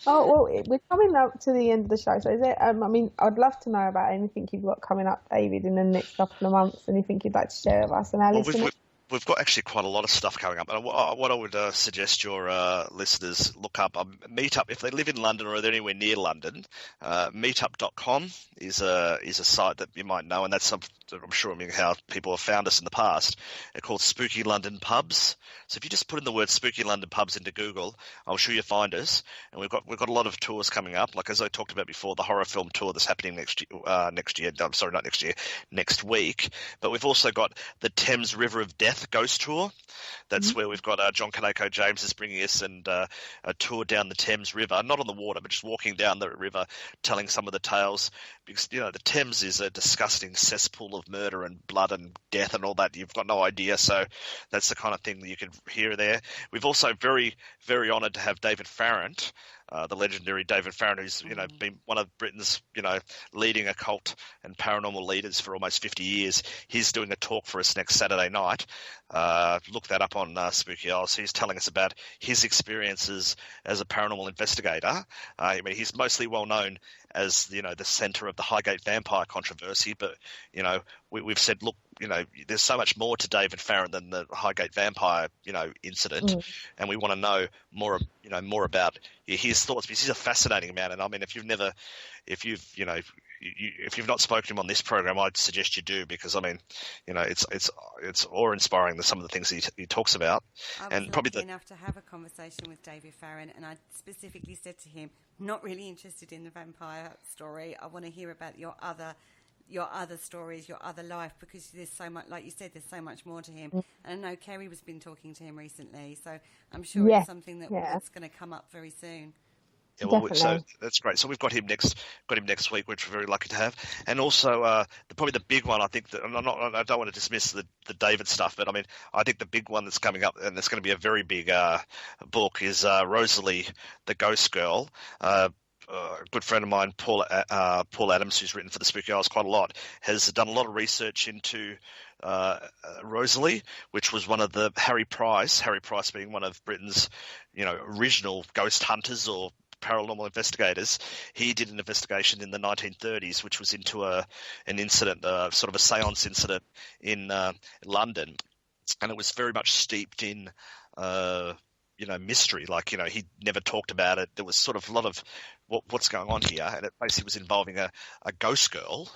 Oh, well, we're coming up to the end of the show. So is it, I'd love to know about anything you've got coming up, David, in the next couple of months. Anything you'd like to share with us and our listeners? We've got actually quite a lot of stuff coming up. And what I would suggest your listeners look up, Meetup, if they live in London or they're anywhere near London, meetup.com is a site that you might know, and that's something I'm sure how people have found us in the past. They're called Spooky London Pubs. So if you just put in the word Spooky London Pubs into Google, I'm sure you'll find us. And we've got a lot of tours coming up. Like as I talked about before, the horror film tour that's happening next week. But we've also got the Thames River of Death Ghost Tour. That's where we've got John Kaneko James is bringing us and a tour down the Thames River, not on the water, but just walking down the river, telling some of the tales. Because the Thames is a disgusting cesspool of murder and blood and death and all that. You've got no idea. So that's the kind of thing that you can hear there. We've also very, very honoured to have David Farrant, the legendary David Farrant, who's been one of Britain's leading occult and paranormal leaders for almost 50 years. He's doing a talk for us next Saturday night. Look that up on Spooky Isles. He's telling us about his experiences as a paranormal investigator. He's mostly well known as the centre of the Highgate vampire controversy, but we've said, look, there's so much more to David Farrant than the Highgate vampire incident, and we want to know more about his thoughts, because he's a fascinating man. And I mean, if you've not spoken to him on this program, I'd suggest you do, because I mean, it's awe-inspiring, some of the things he talks about. I was lucky enough to have a conversation with David Farrant, and I specifically said to him, not really interested in the vampire story. I want to hear about your other stories, your other life, because there's so much, like you said, there's so much more to him. And I know Kerry has been talking to him recently, so I'm sure it's something that's going to come up very soon. Yeah, well, so that's great. So we've got him next week, which we're very lucky to have. And also, probably the big one, I think that, and I don't want to dismiss the David stuff, but I mean, I think the big one that's coming up, and it's going to be a very big book, is Rosalie, the Ghost Girl. a good friend of mine, Paul Adams, who's written for the Spooky Isles quite a lot, has done a lot of research into Rosalie, which was one of the Harry Price being one of Britain's, original ghost hunters or paranormal investigators. He did an investigation in the 1930s, which was into an incident, sort of a seance incident in London, and it was very much steeped in mystery. Like, he never talked about it. There was sort of a lot of what's going on here, and it basically was involving a ghost girl.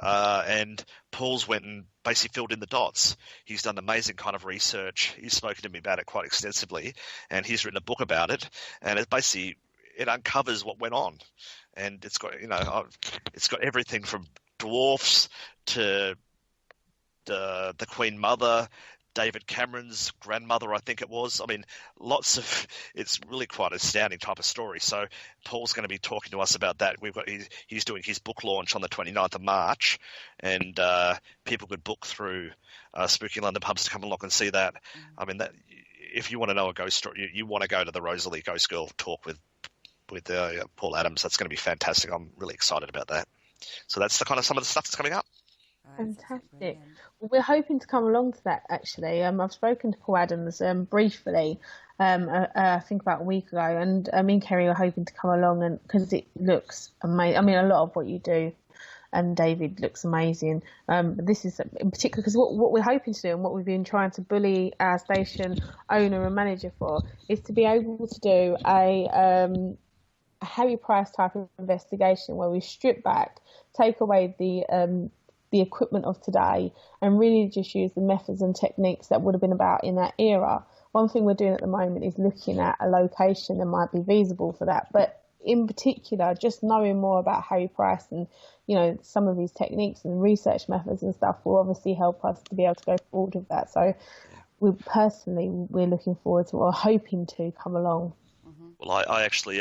And Paul's went and basically filled in the dots. He's done amazing kind of research. He's spoken to me about it quite extensively, and he's written a book about it. And it uncovers what went on, and it's got everything from dwarfs to the Queen Mother, David Cameron's grandmother, I think it was. I mean, it's really quite an astounding type of story. So Paul's going to be talking to us about that. He's doing his book launch on the 29th of March, and people could book through Spooky London Pubs to come along and see that. I mean, that if you want to know a ghost story, you want to go to the Rosalie Ghost Girl talk with Paul Adams. That's going to be fantastic. I'm really excited about that. So that's some of the stuff that's coming up. Fantastic. Well, we're hoping to come along to that, actually. I've spoken to Paul Adams briefly, I think about a week ago, and me and Kerry are hoping to come along, and because it looks amazing. I mean, a lot of what you do, and David, looks amazing. But this is in particular because what we're hoping to do, and what we've been trying to bully our station owner and manager for, is to be able to do a Harry Price type of investigation where we strip back, take away the equipment of today, and really just use the methods and techniques that would have been about in that era. One thing we're doing at the moment is looking at a location that might be feasible for that. But in particular, just knowing more about Harry Price and, some of these techniques and research methods and stuff will obviously help us to be able to go forward with that. So we're looking forward to, or hoping to, come along. Well, I actually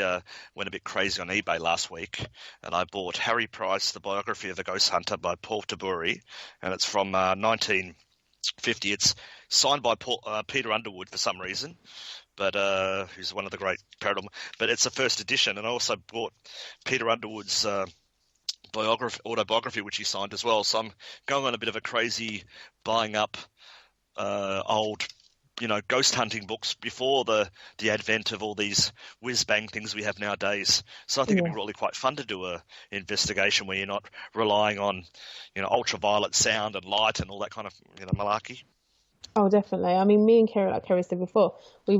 went a bit crazy on eBay last week, and I bought Harry Price, The Biography of the Ghost Hunter by Paul Taburi, and it's from 1950. It's signed by Peter Underwood for some reason, but who's one of the great paranormal. But it's a first edition, and I also bought Peter Underwood's autobiography, which he signed as well. So I'm going on a bit of a crazy buying up old ghost hunting books before the advent of all these whiz-bang things we have nowadays. So I think it'd be really quite fun to do a investigation where you're not relying on, ultraviolet sound and light and all that kind of, malarkey. Oh, definitely. I mean, me and Kerry, like Kerry said before, we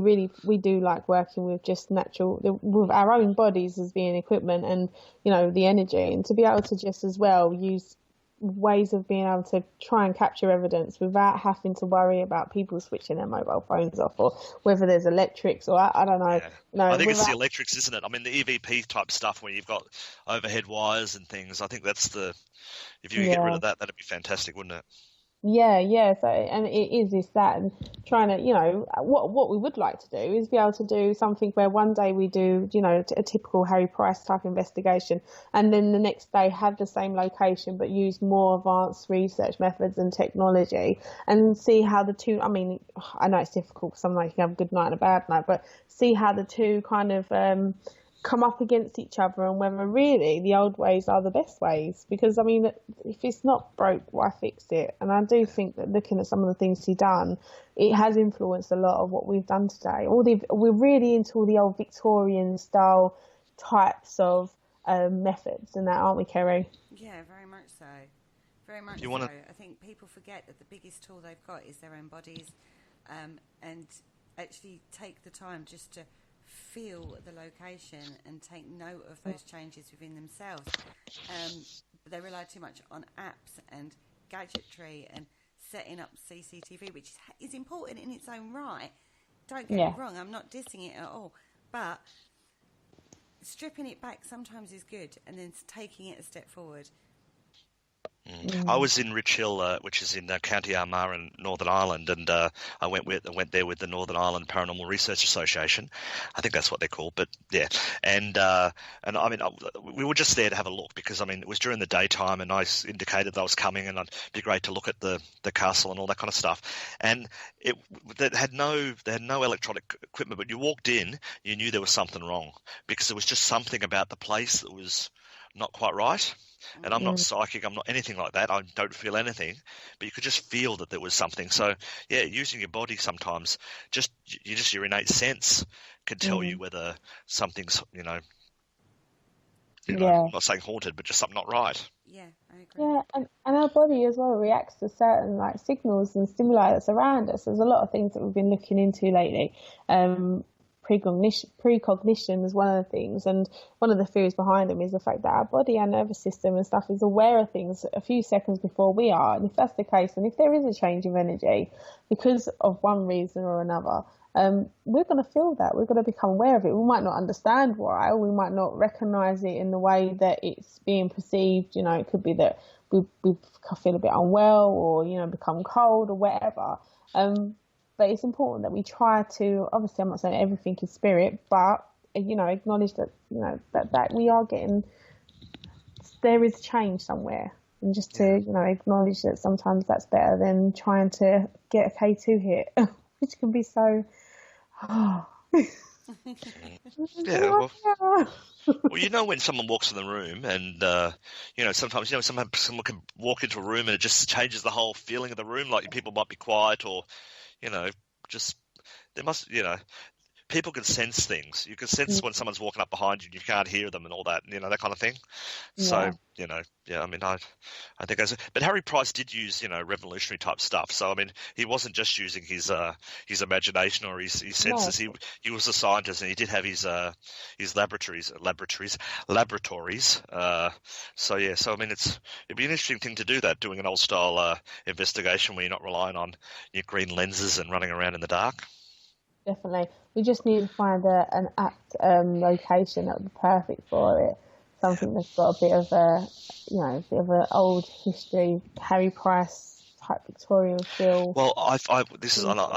do like working with just with our own bodies as being equipment and, the energy, and to be able to just as well use ways of being able to try and capture evidence without having to worry about people switching their mobile phones off, or whether there's electrics, or I don't know. Yeah. No, I think it's the electrics, isn't it? I mean, the EVP type stuff where you've got overhead wires and things. I think that's if you could get rid of that, that'd be fantastic, wouldn't it? Yeah. So, and it is that, and trying to, what we would like to do is be able to do something where one day we do, a typical Harry Price type investigation, and then the next day have the same location but use more advanced research methods and technology, and see how the two. I mean, I know it's difficult because some nights you have a good night and a bad night, but see how the two kind of come up against each other, and whether really the old ways are the best ways. Because I mean, if it's not broke, why fix it? And I do think that looking at some of the things he's done, it has influenced a lot of what we've done today. We're really into all the old Victorian style types of methods and that, aren't we, Kerry? Yeah, very much so. Very much so. I think people forget that the biggest tool they've got is their own bodies, and actually take the time just to feel the location and take note of those changes within themselves. They rely too much on apps and gadgetry and setting up CCTV, which is important in its own right. Don't get me wrong, I'm not dissing it at all, but stripping it back sometimes is good, and then taking it a step forward. I was in Rich Hill, which is in County Armagh in Northern Ireland, and I went there with the Northern Ireland Paranormal Research Association. I think that's what they're called, but yeah. And I mean, we were just there to have a look because, I mean, it was during the daytime, and I indicated that I was coming, and it'd be great to look at the castle and all that kind of stuff. And they had no electronic equipment, but you walked in, you knew there was something wrong because there was just something about the place that was not quite right. And I'm not psychic, I'm not anything like that. I don't feel anything, but you could just feel that there was something. So, yeah, using your body sometimes, just your innate sense can tell you whether something's, I'm not saying haunted, but just something not right. Yeah, I agree. Yeah, and our body as well reacts to certain like signals and stimuli that's around us. There's a lot of things that we've been looking into lately. Precognition is one of the things, and one of the theories behind them is the fact that our body and nervous system and stuff is aware of things a few seconds before we are. And if that's the case, and if there is a change of energy because of one reason or another, we're going to feel that. We're going to become aware of it. We might not understand why, we might not recognize it in the way that it's being perceived. It could be that we feel a bit unwell, or become cold or whatever. But it's important that we try to, obviously I'm not saying everything is spirit, but, acknowledge that, that we are there is change somewhere. And just to, acknowledge that sometimes that's better than trying to get a K2 hit, which can be so, Yeah, well, when someone walks in the room and, sometimes, someone can walk into a room and it just changes the whole feeling of the room, like people might be quiet or, just there must, people can sense things. You can sense when someone's walking up behind you and you can't hear them and all that, that kind of thing. Yeah. So, I mean, I think but Harry Price did use, revolutionary type stuff. So, I mean, he wasn't just using his imagination or his senses. No. He was a scientist, and he did have his laboratories. So I mean, it'd be an interesting thing to do that, doing an old style investigation where you're not relying on your green lenses and running around in the dark. Definitely. We just need to find an apt location that would be perfect for it. Something that's got a bit of an old history, Harry Price type Victorian feel. Well, I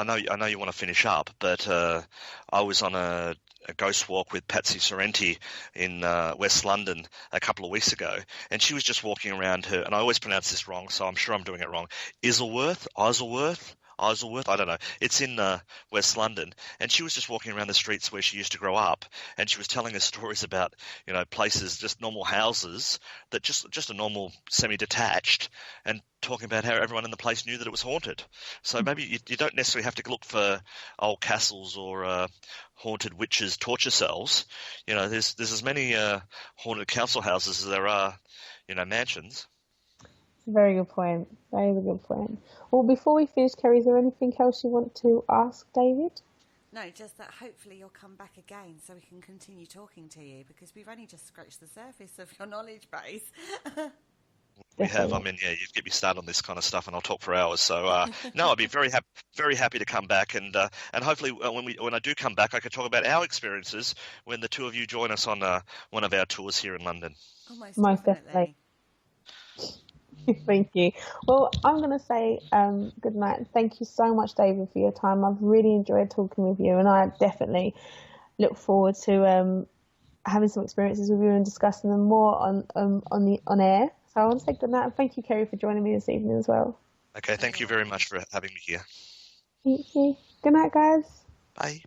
know you want to finish up, but I was on a ghost walk with Patsy Sorrenti in West London a couple of weeks ago, and she was just walking around her, and I always pronounce this wrong, so I'm sure I'm doing it wrong, Isleworth, I don't know. It's in West London, and she was just walking around the streets where she used to grow up, and she was telling us stories about, places, just normal houses that just a normal semi-detached, and talking about how everyone in the place knew that it was haunted. So maybe you don't necessarily have to look for old castles or haunted witches' torture cells. There's as many haunted council houses as there are, mansions. Very good point. Very good point. Well, before we finish, Kerry, is there anything else you want to ask David? No, just that hopefully you'll come back again so we can continue talking to you, because we've only just scratched the surface of your knowledge base. We have. I mean, yeah, you get me started on this kind of stuff, and I'll talk for hours. So, no, I'd be very happy to come back, and hopefully, when I do come back, I can talk about our experiences when the two of you join us on one of our tours here in London. Most definitely. Thank you. Well, I'm going to say good night. Thank you so much, David, for your time. I've really enjoyed talking with you, and I definitely look forward to having some experiences with you and discussing them more on air. So I want to say good night, and thank you, Kerry, for joining me this evening as well. Okay, thank you very much for having me here. Thank you. Good night, guys. Bye.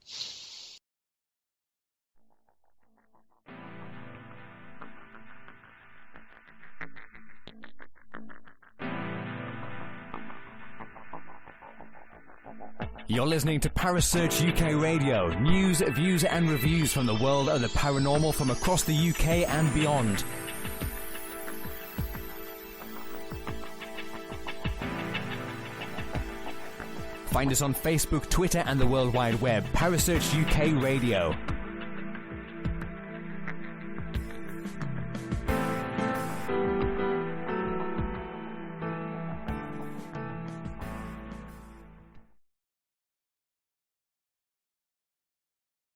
You're listening to Parasearch UK Radio, news, views and reviews from the world of the paranormal from across the UK and beyond. Find us on Facebook, Twitter and the World Wide Web. Parasearch UK Radio.